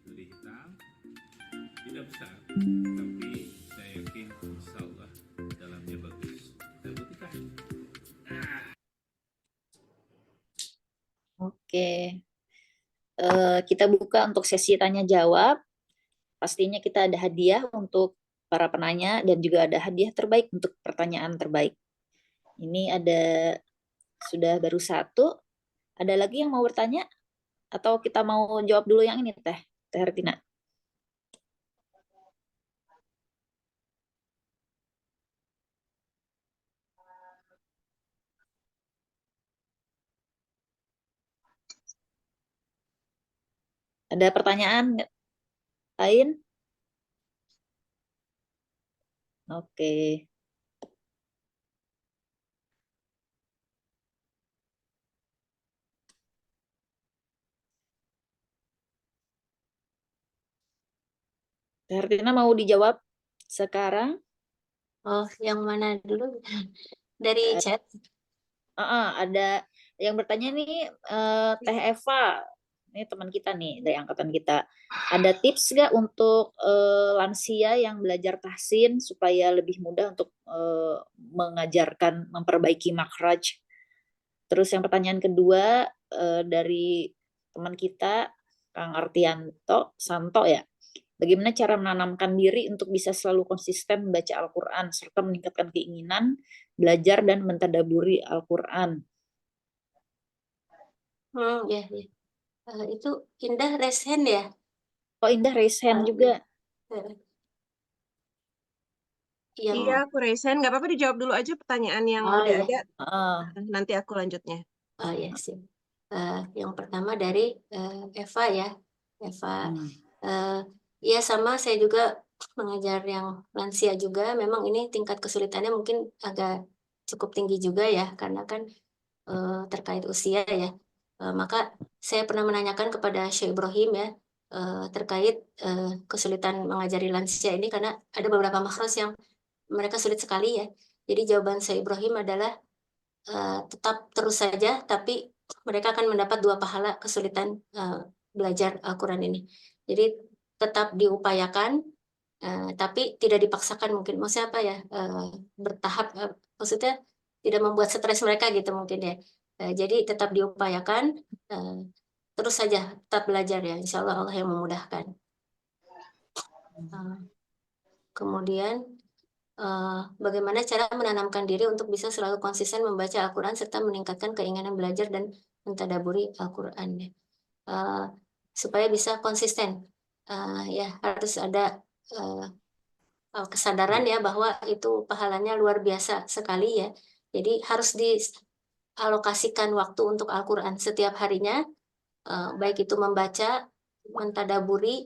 Duri hitam. Tidak besar, tapi saya yakin insya Allah dalamnya bagus. Saya buktikan. Oke. Kita buka untuk sesi tanya jawab. Pastinya kita ada hadiah untuk para penanya dan juga ada hadiah terbaik untuk pertanyaan terbaik. Ini sudah baru satu. Ada lagi yang mau bertanya? Atau kita mau jawab dulu yang ini, Teh Hertina? Ada pertanyaan lain? Oke. Teh Hertina mau dijawab sekarang? Oh, yang mana dulu? Dari chat? Ada yang bertanya nih, Teh Eva, ini teman kita nih dari angkatan kita. Ada tips nggak untuk lansia yang belajar tahsin supaya lebih mudah untuk mengajarkan, memperbaiki makhraj? Terus yang pertanyaan kedua dari teman kita, Kang Artianto Santo ya. Bagaimana cara menanamkan diri untuk bisa selalu konsisten membaca Al-Quran serta meningkatkan keinginan belajar dan mentadaburi Al-Quran? Ya, ya. Itu Indah raise hand ya? Oh, Indah raise hand juga. Yang Iya, aku resen. Nggak apa-apa dijawab dulu aja pertanyaan yang Oh, udah ya. ada. Ah, Nanti aku lanjutnya. Oh ya sih. Yang pertama dari Eva ya, Eva. Ya sama, saya juga mengajar yang lansia juga. Memang ini tingkat kesulitannya mungkin agak cukup tinggi juga ya, karena kan terkait usia ya. Maka saya pernah menanyakan kepada Syekh Ibrahim ya terkait kesulitan mengajari lansia ini, karena ada beberapa makhraj yang mereka sulit sekali ya. Jadi jawaban Syekh Ibrahim adalah tetap terus saja, tapi mereka akan mendapat 2 pahala kesulitan belajar Al-Quran ini. Jadi tetap diupayakan, tapi tidak dipaksakan mungkin. Maksudnya apa ya? Bertahap, maksudnya tidak membuat stres mereka gitu mungkin ya. Jadi tetap diupayakan, terus saja tetap belajar ya. Insya Allah Allah yang memudahkan. Kemudian bagaimana cara menanamkan diri untuk bisa selalu konsisten membaca Al-Quran serta meningkatkan keinginan belajar dan mentadaburi Al-Quran ya. Supaya bisa konsisten, ya harus ada kesadaran ya bahwa itu pahalanya luar biasa sekali ya. Jadi harus dialokasikan waktu untuk Al-Quran setiap harinya, baik itu membaca, mentadaburi,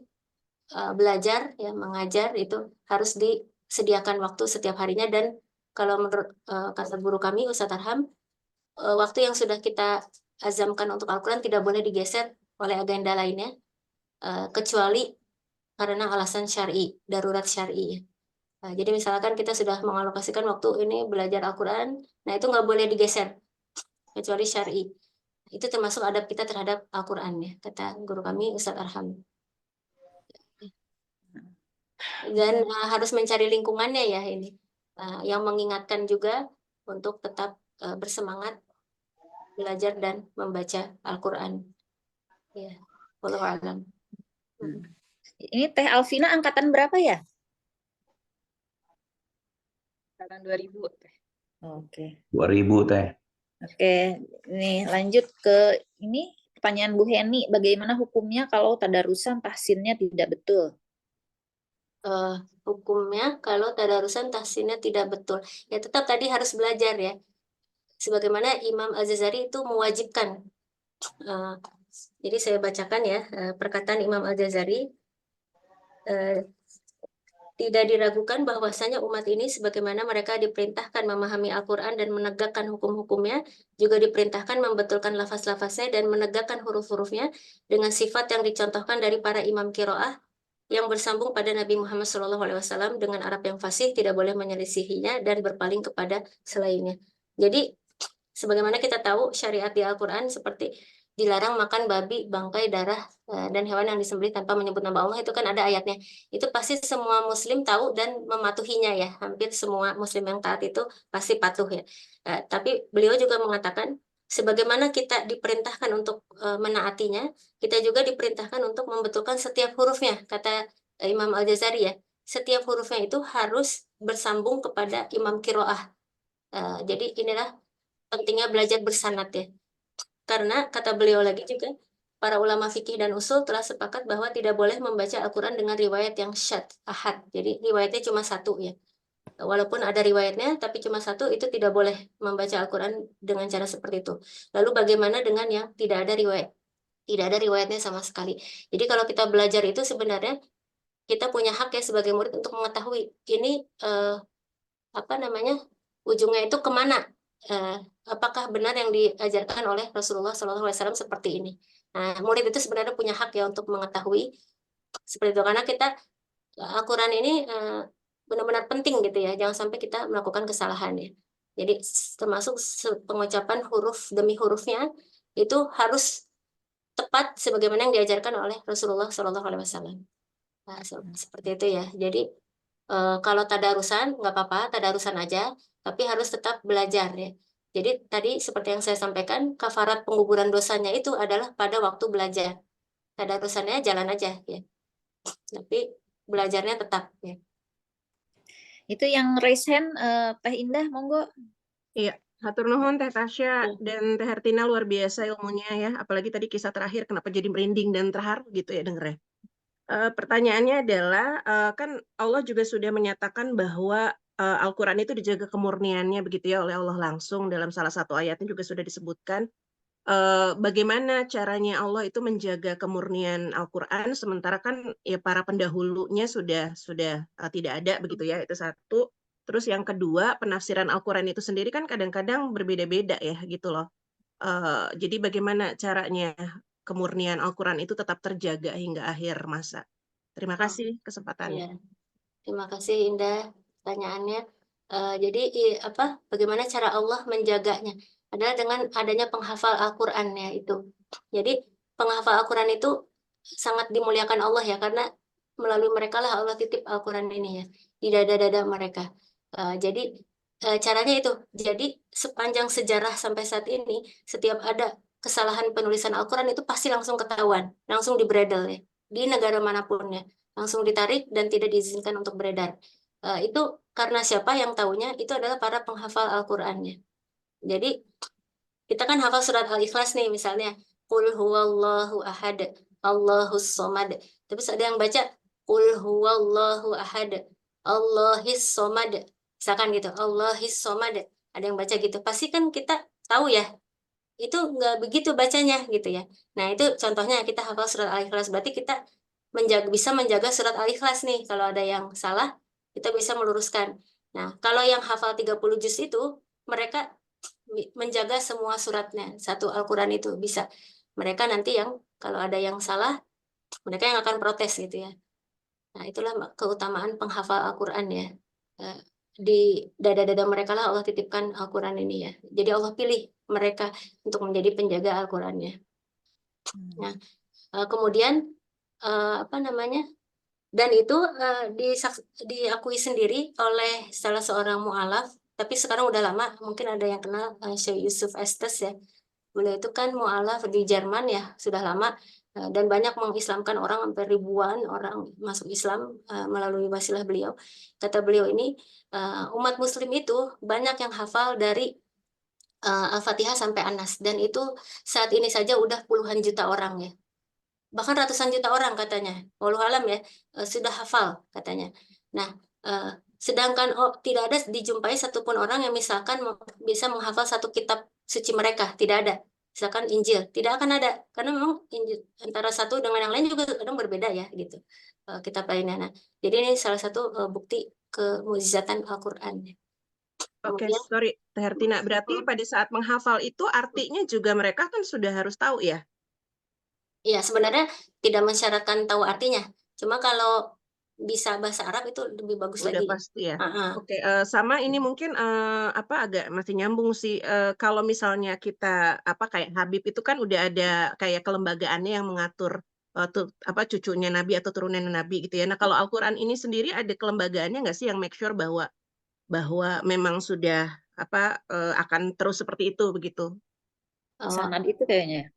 belajar ya, mengajar, itu harus disediakan waktu setiap harinya. Dan kalau menurut kata guru kami Ustadz Arham, waktu yang sudah kita azamkan untuk Al-Quran tidak boleh digeser oleh agenda lainnya, kecuali karena alasan syar'i, darurat syar'i. Jadi misalkan kita sudah mengalokasikan waktu ini belajar Al-Quran, nah itu nggak boleh digeser kecuali syar'i. Itu termasuk adab kita terhadap Al-Quran ya, kata guru kami Ustadz Arham. Dan harus mencari lingkungannya ya ini, yang mengingatkan juga untuk tetap bersemangat belajar dan membaca Al-Quran. Ya, wallahu a'lam. Ini Teh Alvina angkatan berapa ya? Angkatan 2000 Teh. Oke. 2000 Teh. Oke, nih lanjut ke ini pertanyaan Bu Heni, bagaimana hukumnya kalau tadarusan tahsinnya tidak betul? Hukumnya kalau tadarusan tahsinnya tidak betul, ya tetap tadi harus belajar ya. Sebagaimana Imam Al-Jazari itu mewajibkan. Jadi saya bacakan ya perkataan Imam Al-Jazari. Tidak diragukan bahwasanya umat ini sebagaimana mereka diperintahkan memahami Al-Quran dan menegakkan hukum-hukumnya, juga diperintahkan membetulkan lafaz-lafaznya dan menegakkan huruf-hurufnya dengan sifat yang dicontohkan dari para imam qiraah yang bersambung pada Nabi Muhammad SAW dengan Arab yang fasih, tidak boleh menyelisihinya dan berpaling kepada selainnya. Jadi sebagaimana kita tahu syariat di Al-Quran seperti dilarang makan babi, bangkai, darah, dan hewan yang disembelih tanpa menyebut nama Allah, itu kan ada ayatnya. Itu pasti semua muslim tahu dan mematuhinya ya. Hampir semua muslim yang taat itu pasti patuh ya. Tapi beliau juga mengatakan sebagaimana kita diperintahkan untuk menaatinya, kita juga diperintahkan untuk membetulkan setiap hurufnya. Kata Imam Al-Jazari ya, setiap hurufnya itu harus bersambung kepada imam qiraah. Jadi inilah pentingnya belajar bersanad ya. Karena kata beliau lagi juga, para ulama fikih dan usul telah sepakat bahwa tidak boleh membaca Al-Quran dengan riwayat yang syad, ahad. Jadi riwayatnya cuma satu ya. Walaupun ada riwayatnya, tapi cuma satu, itu tidak boleh membaca Al-Quran dengan cara seperti itu. Lalu bagaimana dengan yang tidak ada riwayat? Tidak ada riwayatnya sama sekali. Jadi kalau kita belajar itu sebenarnya kita punya hak ya sebagai murid untuk mengetahui ini ujungnya itu kemana? Apakah benar yang diajarkan oleh Rasulullah SAW seperti ini? Nah, murid itu sebenarnya punya hak ya untuk mengetahui seperti itu, karena kita Al-Quran ini benar-benar penting gitu ya, jangan sampai kita melakukan kesalahan ya. Jadi termasuk pengucapan huruf demi hurufnya itu harus tepat sebagaimana yang diajarkan oleh Rasulullah SAW. Nah, seperti itu ya. Jadi kalau tadarusan nggak apa-apa, tadarusan aja, tapi harus tetap belajar ya. Jadi tadi seperti yang saya sampaikan, kafarat pengguguran dosanya itu adalah pada waktu belajar. Tadarusannya jalan aja ya, tapi belajarnya tetap ya. Itu yang raise hand, Teh Indah, monggo. Iya, hatur nuhun Teh Tasya dan Teh Hertina, luar biasa ilmunya ya. Apalagi tadi kisah terakhir, kenapa jadi merinding dan terharu gitu ya dengernya. Pertanyaannya adalah, kan Allah juga sudah menyatakan bahwa Al-Quran itu dijaga kemurniannya begitu ya oleh Allah langsung, dalam salah satu ayatnya juga sudah disebutkan. Bagaimana caranya Allah itu menjaga kemurnian Al-Quran, sementara kan ya para pendahulunya sudah tidak ada begitu ya, itu satu. Terus yang kedua, penafsiran Al-Quran itu sendiri kan kadang-kadang berbeda-beda ya gitu loh. Jadi bagaimana caranya kemurnian Al-Quran itu tetap terjaga hingga akhir masa? Terima kasih kesempatannya. Iya. Terima kasih Indah pertanyaannya. Jadi bagaimana cara Allah menjaganya? Adalah dengan adanya penghafal Al-Quran ya itu. Jadi penghafal Al-Quran itu sangat dimuliakan Allah ya, karena melalui mereka lah Allah titip Al-Quran ini ya di dada-dada mereka. Jadi caranya itu. Jadi sepanjang sejarah sampai saat ini, setiap ada kesalahan penulisan Al-Quran itu pasti langsung ketahuan, langsung dibredel ya di negara manapun ya, langsung ditarik dan tidak diizinkan untuk beredar. Itu karena siapa yang tahunya? Itu adalah para penghafal Al-Qur'annya. Jadi kita kan hafal surat Al-Ikhlas nih misalnya, Qul huwallahu ahad, Allahus somad. Terus ada yang baca Qul huwallahu ahad, Allahis somad. Misalkan gitu, Allahis somad. Ada yang baca gitu. Pasti kan kita tahu ya, itu nggak begitu bacanya gitu ya. Nah, itu contohnya kita hafal surat Al-Ikhlas, berarti kita bisa menjaga surat Al-Ikhlas nih. Kalau ada yang salah, kita bisa meluruskan. Nah, kalau yang hafal 30 juz itu, mereka menjaga semua suratnya. Satu Al-Quran itu bisa. Mereka nanti yang, kalau ada yang salah, mereka yang akan protes gitu ya. Nah, itulah keutamaan penghafal Al-Quran ya. Di dada-dada mereka lah Allah titipkan Al-Quran ini ya. Jadi Allah pilih mereka untuk menjadi penjaga Al-Qurannya. Nah, kemudian dan itu diakui sendiri oleh salah seorang mu'alaf, tapi sekarang udah lama, mungkin ada yang kenal Syekh Yusuf Estes ya. Beliau itu kan mu'alaf di Jerman ya, sudah lama, dan banyak mengislamkan orang, hampir ribuan orang masuk Islam melalui wasilah beliau. Kata beliau ini, umat muslim itu banyak yang hafal dari Al-Fatihah sampai An-Nas, dan itu saat ini saja udah puluhan juta orang ya. Bahkan ratusan juta orang katanya, walau alam ya, sudah hafal katanya. Nah, sedangkan tidak ada dijumpai satupun orang yang misalkan bisa menghafal satu kitab suci mereka, tidak ada. Misalkan Injil, tidak akan ada, karena memang Injil antara satu dengan yang lain juga kadang berbeda ya gitu, kitab lainnya. Nah, jadi ini salah satu bukti kemukjizatan Al-Quran. Oke, Kemudian, sorry Teh Hertina, berarti pada saat menghafal itu artinya juga mereka kan sudah harus tahu ya? ya sebenarnya tidak mensyaratkan tahu artinya, cuma kalau bisa bahasa Arab itu lebih bagus Udah lagi. pasti ya. Oke, sama ini mungkin agak masih nyambung sih. Kalau misalnya kita kayak Habib itu kan udah ada kayak kelembagaannya yang mengatur cucunya Nabi atau turunan Nabi gitu ya. Nah, kalau Al-Quran ini sendiri ada kelembagaannya nggak sih yang make sure bahwa memang sudah akan terus seperti itu begitu? Oh, Sanad itu kayaknya.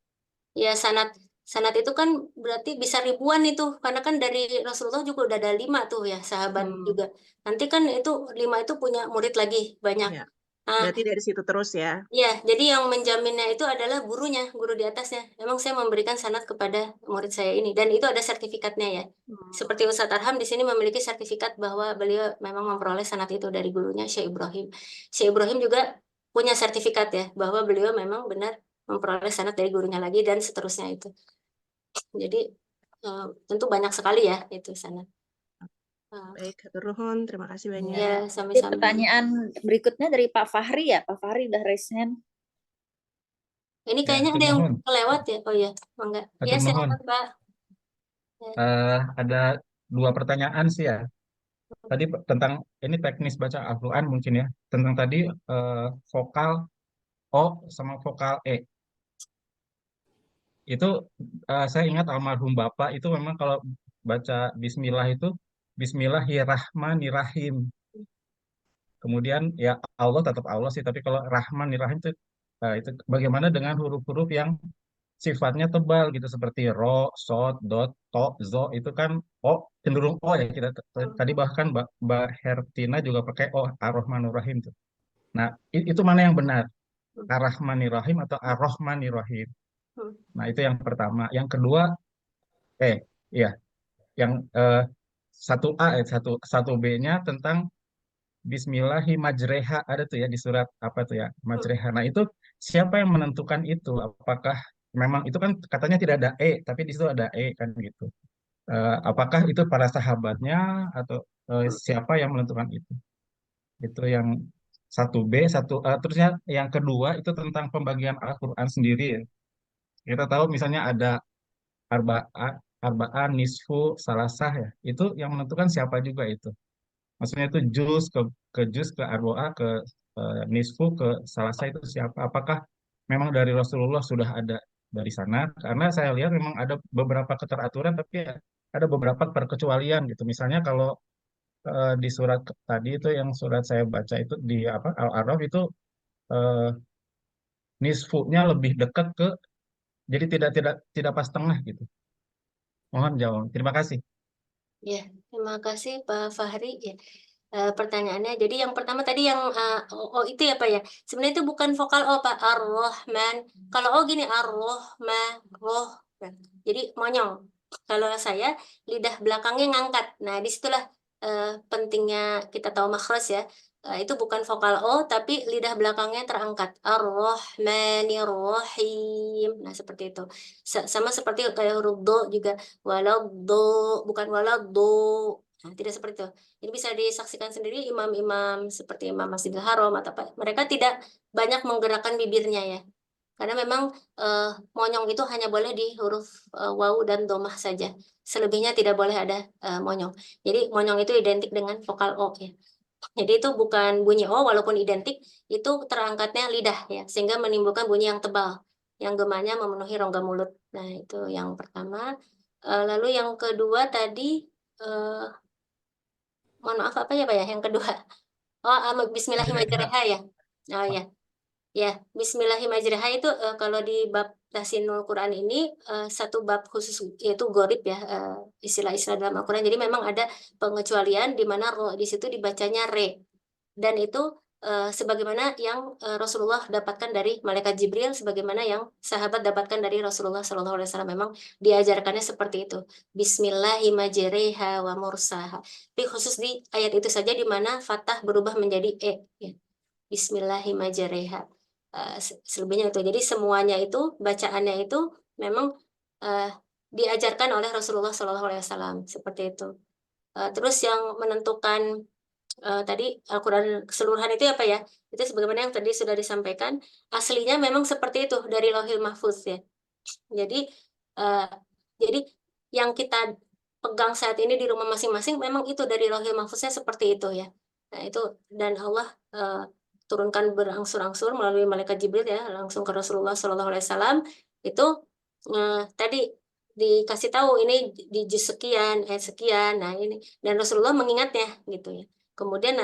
ya sanad itu kan berarti bisa ribuan itu, karena kan dari Rasulullah juga udah ada 5 tuh ya sahabat juga. Nanti kan itu 5 itu punya murid lagi banyak. Ya, Nah, berarti dari situ terus ya. ya, jadi yang menjaminnya itu adalah gurunya, guru di atasnya. Memang saya memberikan sanad kepada murid saya ini, dan itu ada sertifikatnya ya. Seperti Ustadz Arham di sini memiliki sertifikat bahwa beliau memang memperoleh sanad itu dari gurunya Syekh Ibrahim. Syekh Ibrahim juga punya sertifikat ya, bahwa beliau memang benar memperoleh sanad dari gurunya lagi dan seterusnya itu. Jadi tentu banyak sekali ya itu sanad. Baik, hatur nuhun, terima kasih banyak. Ya, Jadi sama-sama. pertanyaan berikutnya dari Pak Fahri ya. Pak Fahri udah raise hand. Ini Ya, kayaknya hatur ada yang nuhun. kelewat ya. Oh ya, enggak. Ya, Hatur nuhun. silakan Pak. Ya. Ada 2 pertanyaan sih ya. Tadi tentang ini teknis baca Al-Quran mungkin ya. Tentang tadi vokal O sama vokal E. Itu saya ingat almarhum Bapak itu memang kalau baca Bismillah itu Bismillahirrahmanirrahim. Kemudian ya Allah tetap Allah sih, tapi kalau Rahmanirrahim itu bagaimana dengan huruf-huruf yang sifatnya tebal gitu seperti ro, sod, dot, to, zo itu kan o cenderung o ya kita tadi bahkan Mbak Hertina juga pakai o Ar-Rahmanir-Rahim tuh. Nah, itu mana yang benar? Ar-Rahmanir-Rahim atau Ar-Rahmanir-Rahim? Nah, itu yang pertama. Yang kedua ya yang satu A satu B-nya tentang Bismillahimajreha ada tuh ya di surat apa tuh ya Majreha. Nah itu siapa yang menentukan itu? Apakah memang itu kan katanya tidak ada tapi di situ ada kan gitu. Apakah itu para sahabatnya atau siapa yang menentukan itu? Itu yang satu B satu terusnya yang kedua itu tentang pembagian Al-Quran sendiri ya. Kita tahu misalnya ada arba'ah, arba'ah, nisfu, salasah ya. Itu yang menentukan siapa juga itu. Maksudnya itu juz ke juz ke arboa ke nisfu ke salasa itu siapa? Apakah memang dari Rasulullah sudah ada dari sana? Karena saya lihat memang ada beberapa keteraturan, tapi ya ada beberapa perkecualian gitu. Misalnya kalau di surat tadi itu yang surat saya baca itu di apa Al-A'raf itu eh, nisfunya lebih dekat ke jadi tidak pas tengah gitu. Mohon jawab. Terima kasih. Ya, terima kasih Pak Fahri. Ya, pertanyaannya. Jadi yang pertama tadi yang O itu ya Pak ya. Sebenarnya itu bukan vokal O Pak. Ar-Rahman. Kalau O gini Ar-Rahman, roh. Jadi monyong. Kalau saya lidah belakangnya ngangkat. Nah, disitulah pentingnya kita tahu makhraj ya. Itu bukan vokal O, tapi lidah belakangnya terangkat. Ar-Rahmanir-Rahim. Nah, seperti itu. Sama seperti kayak huruf do juga. Waladdo, bukan waladdo. Nah, tidak seperti itu. Jadi bisa disaksikan sendiri imam-imam seperti Imam Masjidil Haram atau apa. Mereka tidak banyak menggerakkan bibirnya ya. Karena memang monyong itu hanya boleh di huruf waw dan domah saja. Selebihnya tidak boleh ada monyong. Jadi monyong itu identik dengan vokal O ya. Jadi itu bukan bunyi O walaupun identik, itu terangkatnya lidah ya, sehingga menimbulkan bunyi yang tebal, yang gemanya memenuhi rongga mulut. Nah, itu yang pertama. Lalu yang kedua tadi, eh, mohon maaf apa ya Pak ya, yang kedua. Oh, Majreha. Bismillahirrahmanirrahim ya. Oh ya, ya, Bismillahirrahmanirrahim itu kalau di bab Tahsinul Quran ini satu bab khusus yaitu gorib ya, istilah-istilah dalam Al-Quran. Jadi memang ada pengecualian di mana ro di situ dibacanya re, dan itu sebagaimana yang Rasulullah dapatkan dari malaikat Jibril, sebagaimana yang sahabat dapatkan dari Rasulullah SAW. Memang diajarkannya seperti itu. Bismillahirrahmanirrahim wa mursaha. Tapi khusus di ayat itu saja di mana fathah berubah menjadi ya. Bismillahirrahmanirrahim. Selebihnya itu. Jadi semuanya itu bacaannya itu memang diajarkan oleh Rasulullah SAW seperti itu. Terus yang menentukan tadi Al-Quran keseluruhan itu apa ya? Itu sebagaimana yang tadi sudah disampaikan. Aslinya memang seperti itu dari Lauhil Mahfuz ya. Jadi uh, jadi yang kita pegang saat ini di rumah masing-masing memang itu dari Lauhil Mahfuznya seperti itu ya. Nah itu, dan Allah turunkan berangsur-angsur melalui malaikat Jibril ya langsung ke Rasulullah SAW. Itu tadi dikasih tahu ini di juz sekian, sekian. Nah ini, dan Rasulullah mengingatnya gitu ya. Kemudian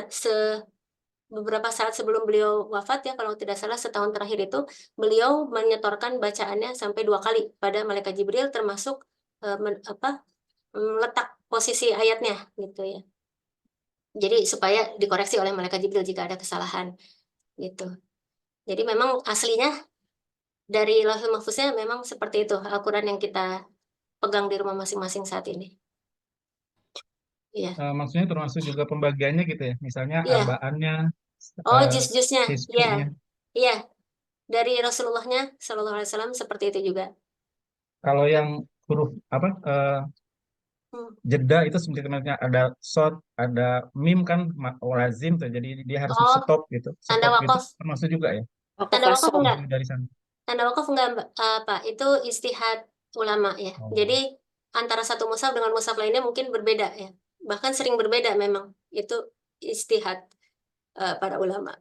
beberapa saat sebelum beliau wafat ya, kalau tidak salah setahun terakhir itu beliau menyetorkan bacaannya sampai 2 kali pada malaikat Jibril, termasuk letak posisi ayatnya gitu ya. Jadi supaya dikoreksi oleh malaikat Jibril jika ada kesalahan gitu. Jadi memang aslinya dari Lauhul Mahfuznya memang seperti itu Al-Quran yang kita pegang di rumah masing-masing saat ini. Iya. Maksudnya termasuk juga pembagiannya gitu ya, misalnya Iya. arbaannya, Oh, eh, juz-juznya. Iya. hizbunya. Iya. Dari Rasulullahnya Shallallahu Alaihi Wasallam seperti itu juga. Kalau yang huruf apa Hmm. jeda itu sebenarnya ada shot, ada mim kan lazim tuh, jadi dia harus Oh, stop gitu. tanda Stop gitu wakaf. termasuk juga ya. Wakaf Tanda wakaf kosong. enggak? Dari sana. Tanda wakaf enggak, Mbak? Pak, itu istihad ulama ya. Oh. Jadi antara satu mushaf dengan mushaf lainnya mungkin berbeda ya. Bahkan sering berbeda memang. Itu istihad para ulama.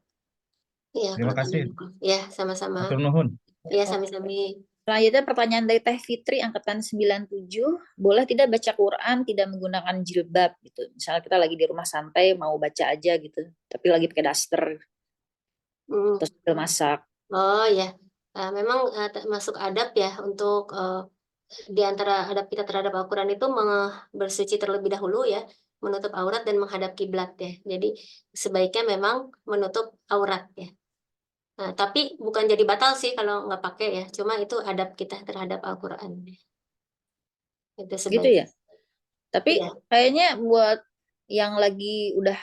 Iya, Terima kalau tanda kasih. wakaf. Ya, sama-sama. Atur nuhun. Ya, Oke. sami-sami. Selanjutnya pertanyaan dari Teh Fitri angkatan 97, boleh tidak baca Quran tidak menggunakan jilbab gitu. Misalnya kita lagi di rumah santai mau baca aja gitu, tapi lagi pakai daster Hmm. atau sambil masak. Oh ya, memang masuk adab ya untuk di antara adab kita terhadap Al-Quran itu bersuci terlebih dahulu ya, menutup aurat dan menghadap kiblat ya. Jadi sebaiknya memang menutup aurat ya. Nah, tapi bukan jadi batal sih kalau nggak pakai ya. Cuma itu adab kita terhadap Al-Quran. Itu Gitu sebaiknya. ya. Tapi Iya. kayaknya buat yang lagi udah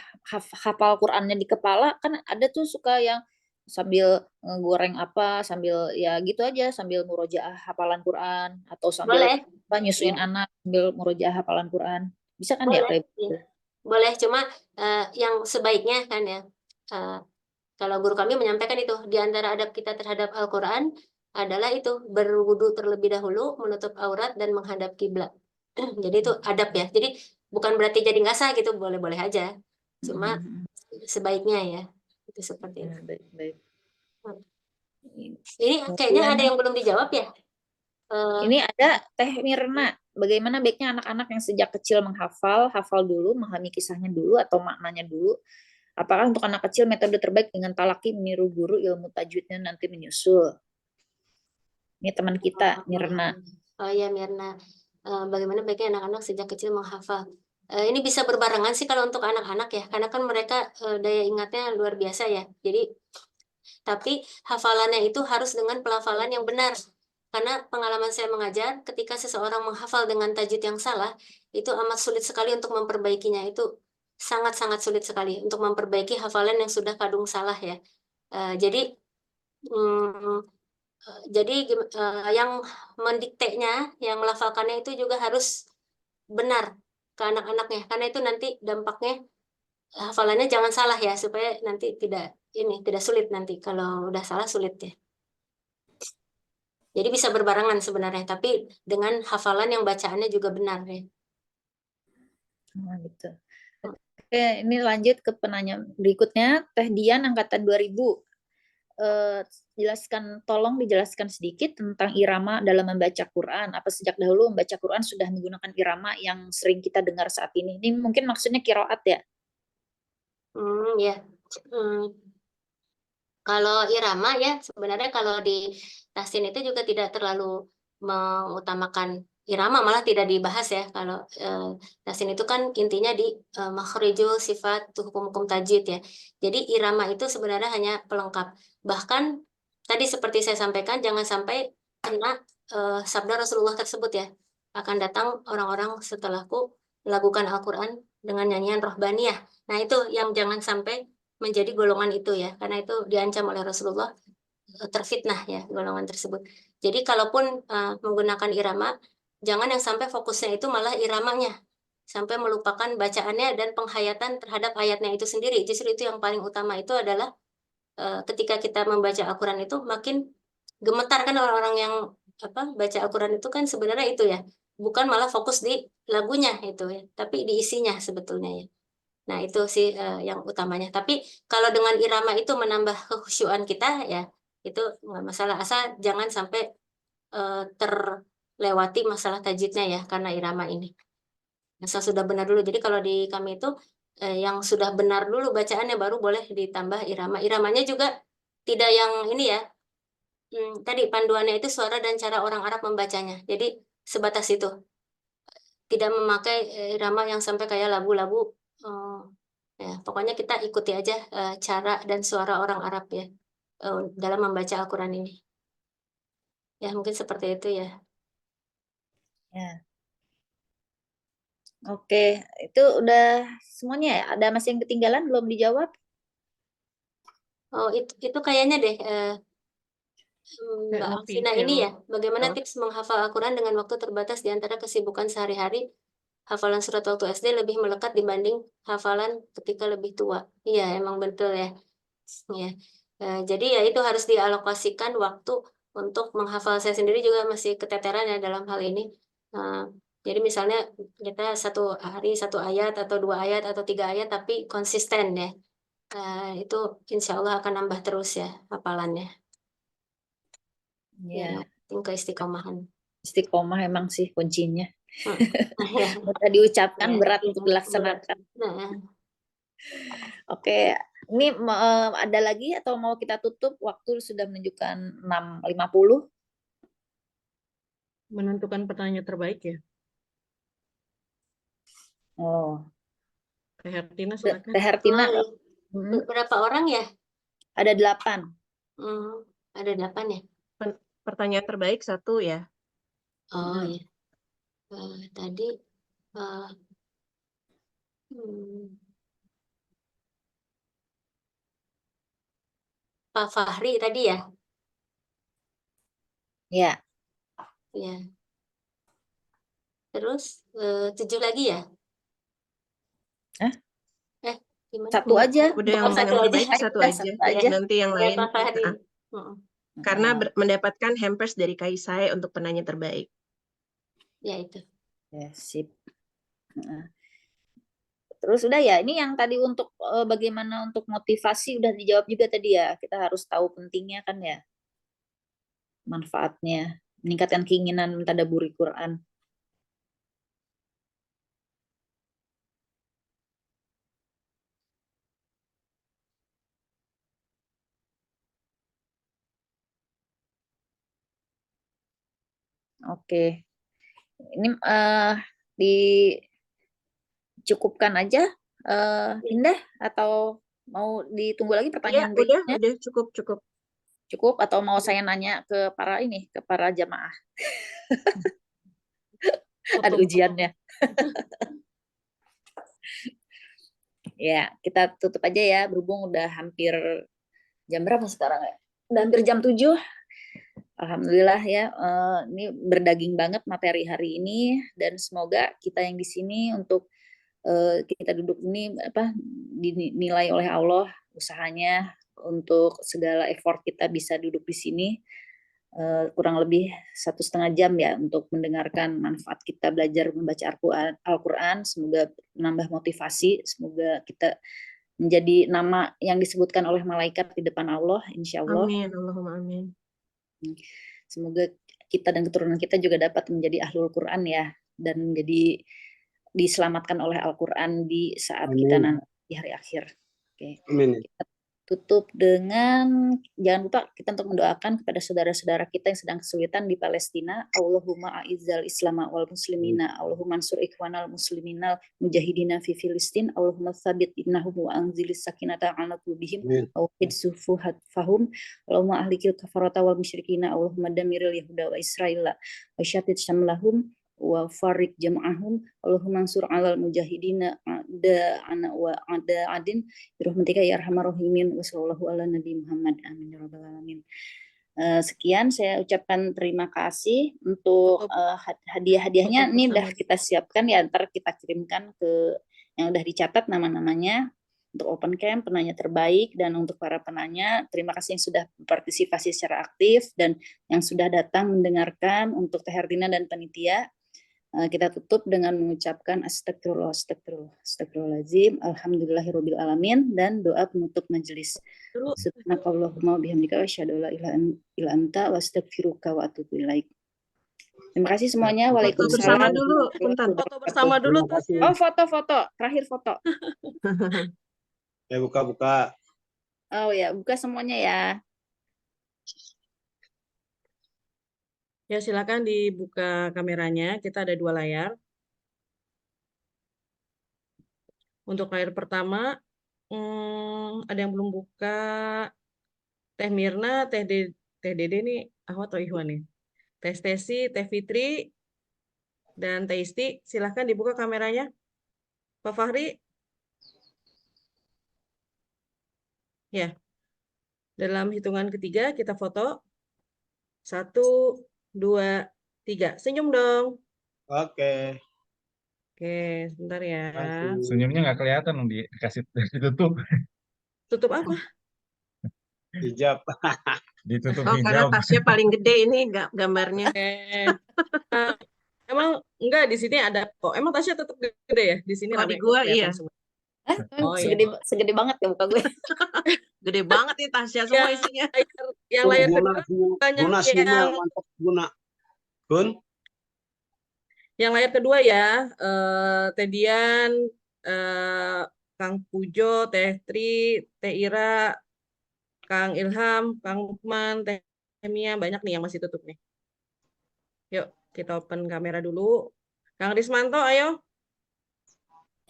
hafal Qurannya di kepala, kan ada tuh suka yang sambil ngegoreng apa, sambil ya gitu aja, sambil murojaah hafalan Quran, atau sambil Boleh, nyusuin anak sambil murojaah hafalan Quran. Bisa kan ya boleh, kayak ya. gitu? Boleh. Cuma yang sebaiknya kan ya, kalau guru kami menyampaikan itu, di antara adab kita terhadap Al-Quran adalah itu, berwudu terlebih dahulu, menutup aurat, dan menghadap kiblat. Jadi itu adab ya. Jadi bukan berarti jadi nggak sah gitu, boleh-boleh aja. Cuma sebaiknya ya, itu seperti itu. Baik, baik. Ini kayaknya ada yang belum dijawab ya? Ini ada Teh Mirna. Bagaimana baiknya anak-anak yang sejak kecil hafal dulu, memahami kisahnya dulu atau maknanya dulu. Apakah untuk anak kecil metode terbaik dengan talaki meniru guru, ilmu tajwidnya nanti menyusul? Ini teman kita, Mirna. Oh ya, Mirna. Bagaimana baiknya anak-anak sejak kecil menghafal? Ini bisa berbarengan sih kalau untuk anak-anak ya, karena kan mereka daya ingatnya luar biasa ya. Jadi, tapi hafalannya itu harus dengan pelafalan yang benar. Karena pengalaman saya mengajar, ketika seseorang menghafal dengan tajwid yang salah, itu amat sulit sekali untuk memperbaikinya. Itu sangat-sangat sulit sekali untuk memperbaiki hafalan yang sudah kadung salah ya. Jadi, yang mendiktenya, yang melafalkannya itu juga harus benar ke anak-anaknya, karena itu nanti dampaknya hafalannya jangan salah ya, supaya nanti tidak sulit nanti kalau udah salah sulit ya. Jadi bisa berbarengan sebenarnya, tapi dengan hafalan yang bacaannya juga benar ya. Nah, gitu. Oke, ini lanjut ke penanya berikutnya, Teh Dian angkatan 2000. Tolong dijelaskan sedikit tentang irama dalam membaca Quran. Apa sejak dahulu membaca Quran sudah menggunakan irama yang sering kita dengar saat ini? Ini mungkin maksudnya qiraat ya? Ya. Kalau irama ya, sebenarnya kalau di tahsin itu juga tidak terlalu mengutamakan irama, malah tidak dibahas ya. Kalau tahsin itu kan intinya di makhrijul sifat hukum-hukum tajwid ya. Jadi irama itu sebenarnya hanya pelengkap. Bahkan tadi seperti saya sampaikan, jangan sampai kena sabda Rasulullah tersebut ya. Akan datang orang-orang setelahku melakukan Al-Quran dengan nyanyian rohbaniyah. Nah itu yang jangan sampai menjadi golongan itu ya, karena itu diancam oleh Rasulullah, terfitnah ya golongan tersebut. Jadi kalaupun menggunakan irama, jangan yang sampai fokusnya itu malah iramanya, sampai melupakan bacaannya dan penghayatan terhadap ayatnya itu sendiri. Justru itu yang paling utama, itu adalah ketika kita membaca Al-Quran itu makin gemetar kan orang-orang yang baca Al-Quran itu kan sebenarnya itu ya, bukan malah fokus di lagunya itu ya, tapi di isinya sebetulnya ya. Nah, itu sih yang utamanya. Tapi kalau dengan irama itu menambah kekhusyuan kita ya, itu nggak masalah. Asal jangan sampai terlewati masalah tajwidnya ya, karena irama ini. Asal sudah benar dulu. Jadi kalau di kami itu yang sudah benar dulu bacaannya, baru boleh ditambah irama. Iramanya juga tidak yang ini ya. Tadi panduannya itu suara dan cara orang Arab membacanya. Jadi sebatas itu. Tidak memakai irama yang sampai kayak lagu-lagu. Ya, pokoknya kita ikuti aja cara dan suara orang Arab ya dalam membaca Al-Quran ini. Ya, mungkin seperti itu ya. Ya. Oke, itu udah semuanya ya? Ada masih yang ketinggalan belum dijawab? Oh, itu kayaknya deh Kayak Mbak ngopi Alvina yang ini ya. Bagaimana jawab. tips menghafal Al-Quran dengan waktu terbatas di antara kesibukan sehari-hari? Hafalan surat waktu SD lebih melekat dibanding hafalan ketika lebih tua. Iya, emang betul ya. Ya. Jadi ya itu harus dialokasikan waktu untuk menghafal. Saya sendiri juga masih keteteran ya dalam hal ini. Jadi misalnya kita satu hari satu ayat atau 2 ayat atau 3 ayat tapi konsisten ya. Itu insya Allah akan nambah terus ya hafalannya. Ya, Ya, yang penting keistiqomahan. istiqomah emang sih kuncinya. Ya, Mudah diucapkan, ya, berat ya, untuk berat. dilaksanakan. Nah, Oke, ini ada lagi atau mau kita tutup? Waktu sudah menunjukkan 6.50. Menentukan pertanyaan terbaik ya. Oh, Teh Hertina silakan. Teh Hertina, iya. mm, Berapa orang ya? ada 8. Ada 8 ya? Pertanyaan terbaik 1 ya. Oh ya. Tadi eh, hmm, Pak Fahri tadi ya? Ya, Ya. Terus 7 lagi ya? Hah? Gimana? Satu aja. Udah yang Oh, satu yang aja. terbaik satu Udah, aja. satu aja. Nanti yang Ya, lain. Pak Fahri. Karena mendapatkan hampers dari Kaisai untuk penanya terbaik. Ya itu. Ya, sip. Terus udah ya, ini yang tadi untuk bagaimana untuk motivasi udah dijawab juga tadi ya. Kita harus tahu pentingnya kan ya. Manfaatnya, meningkatkan keinginan mentadaburi Quran. Oke. Ini dicukupkan aja, Indah, atau mau ditunggu lagi Iya, pertanyaan berikutnya? udah cukup. Cukup atau mau saya nanya ke para jamaah? Ada ujiannya. Ya, kita tutup aja ya, berhubung udah hampir jam berapa sekarang ya? Udah hampir jam 7. Alhamdulillah ya, ini berdaging banget materi hari ini, dan semoga kita yang di sini untuk kita duduk ini dinilai oleh Allah usahanya untuk segala effort kita bisa duduk di sini kurang lebih 1,5 jam ya untuk mendengarkan manfaat kita belajar membaca Al-Quran. Semoga menambah motivasi, semoga kita menjadi nama yang disebutkan oleh malaikat di depan Allah, insya Allah. Amin, Allahumma amin. Semoga kita dan keturunan kita juga dapat menjadi ahlul Quran ya, dan menjadi diselamatkan oleh Al-Quran di saat kita nanti di hari akhir. Oke. Amin. Kita tutup dengan, jangan lupa kita untuk mendoakan kepada saudara-saudara kita yang sedang kesulitan di Palestina. Allahumma a'izzal islama wal muslimina, Allahumma ansur ikhwanal muslimina mujahidina fi Filistin, Allahumma thabit innahum wa anzilis sakinata ala qulubihim wa hidsufu fahum, Allahumma ahlikil kafarata wal musyrikina, Allahumma damiril yahuda wa israila wa syatid syamlahum wa farik jam'ahum, Allahumma ansur alal mujahidina ana wa ada adin birahmatika ya arhamar rahimin wa sallallahu ala nabi Muhammad amin ya rabbal alamin. Sekian saya ucapkan terima kasih untuk hadiah-hadiahnya. Ini udah kita siapkan ya, ntar kita kirimkan ke yang udah dicatat nama-namanya untuk open camp penanya terbaik, dan untuk para penanya terima kasih yang sudah berpartisipasi secara aktif dan yang sudah datang mendengarkan. Untuk Teh Hertina dan panitia, kita tutup dengan mengucapkan astagfirullahaladzim, alhamdulillahirabbil alamin, dan doa penutup majelis. Subhanakallahumma bihamdika wa asyhadu an la ilaha illa anta wa astaghfiruka wa atubu ilaik. Terima kasih semuanya. Foto Waalaikumsalam bersama dulu, warahmatullahi bentar. Foto wabarakatuh. bersama dulu, Terima kasih. Tasya. Oh, foto-foto. Terakhir foto. Ya buka-buka. Oh ya, buka semuanya ya. Ya, silakan dibuka kameranya. Kita ada 2 layar. Untuk layar pertama, ada yang belum buka. Teh Mirna, Teh Dede nih, Ahwat atau Ihwan nih? Teh Stesi, Teh Fitri, dan Teh Isti. Silahkan dibuka kameranya. Pak Fahri. Ya. Dalam hitungan ketiga, kita foto. 1, 2, 3. Senyum dong. Oke. Oke, sebentar ya. Terima kasih. Senyumnya nggak kelihatan dong, dikasih ditutup. Tutup apa? Hijab. Ditutup Oh, karena hijab. tasnya paling gede ini gambarnya. Emang enggak di sini ada kok. Emang tasnya tetap gede ya? Di sini Kalau rame di gua kelihatan iya. semua. Hah? Oh iya. Segede banget ya muka gue. Gede banget nih Tasya semua Yang isinya. yang layar kedua banyak Guna senyumnya yang mantap Guna. Gun. yang layar kedua ya. Teh Dian, Kang Pujo, Teh Tri, Teh Ira, Kang Ilham, Kang Lukman, Teh Mia, banyak nih yang masih tutup nih. Yuk, kita open kamera dulu. Kang Rismanto, ayo.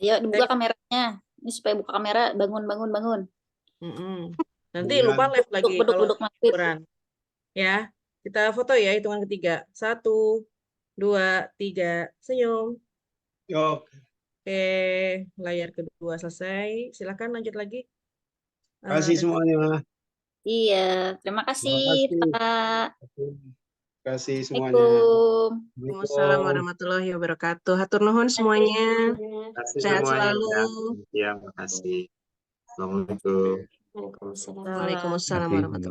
Ayo dibuka kameranya. Ini supaya buka kamera, bangun. Nanti Iya. lupa live lagi kalau Beduk maghrib. liburan. Ya, kita foto ya hitungan ketiga. 1, 2, 3, senyum. Yuk. Oke, layar kedua selesai. Silakan lanjut lagi. Terima kasih semuanya. Iya, terima kasih Terima kasih. Pak. Terima kasih semuanya. Assalamualaikum. Waalaikumsalam warahmatullahi wabarakatuh. Hatur nuhun semuanya. Terima kasih Sehat semuanya. selalu. Ya, terima kasih. Assalamualaikum. Waalaikumsalam. Waalaikumsalam warahmatullahi wabarakatuh.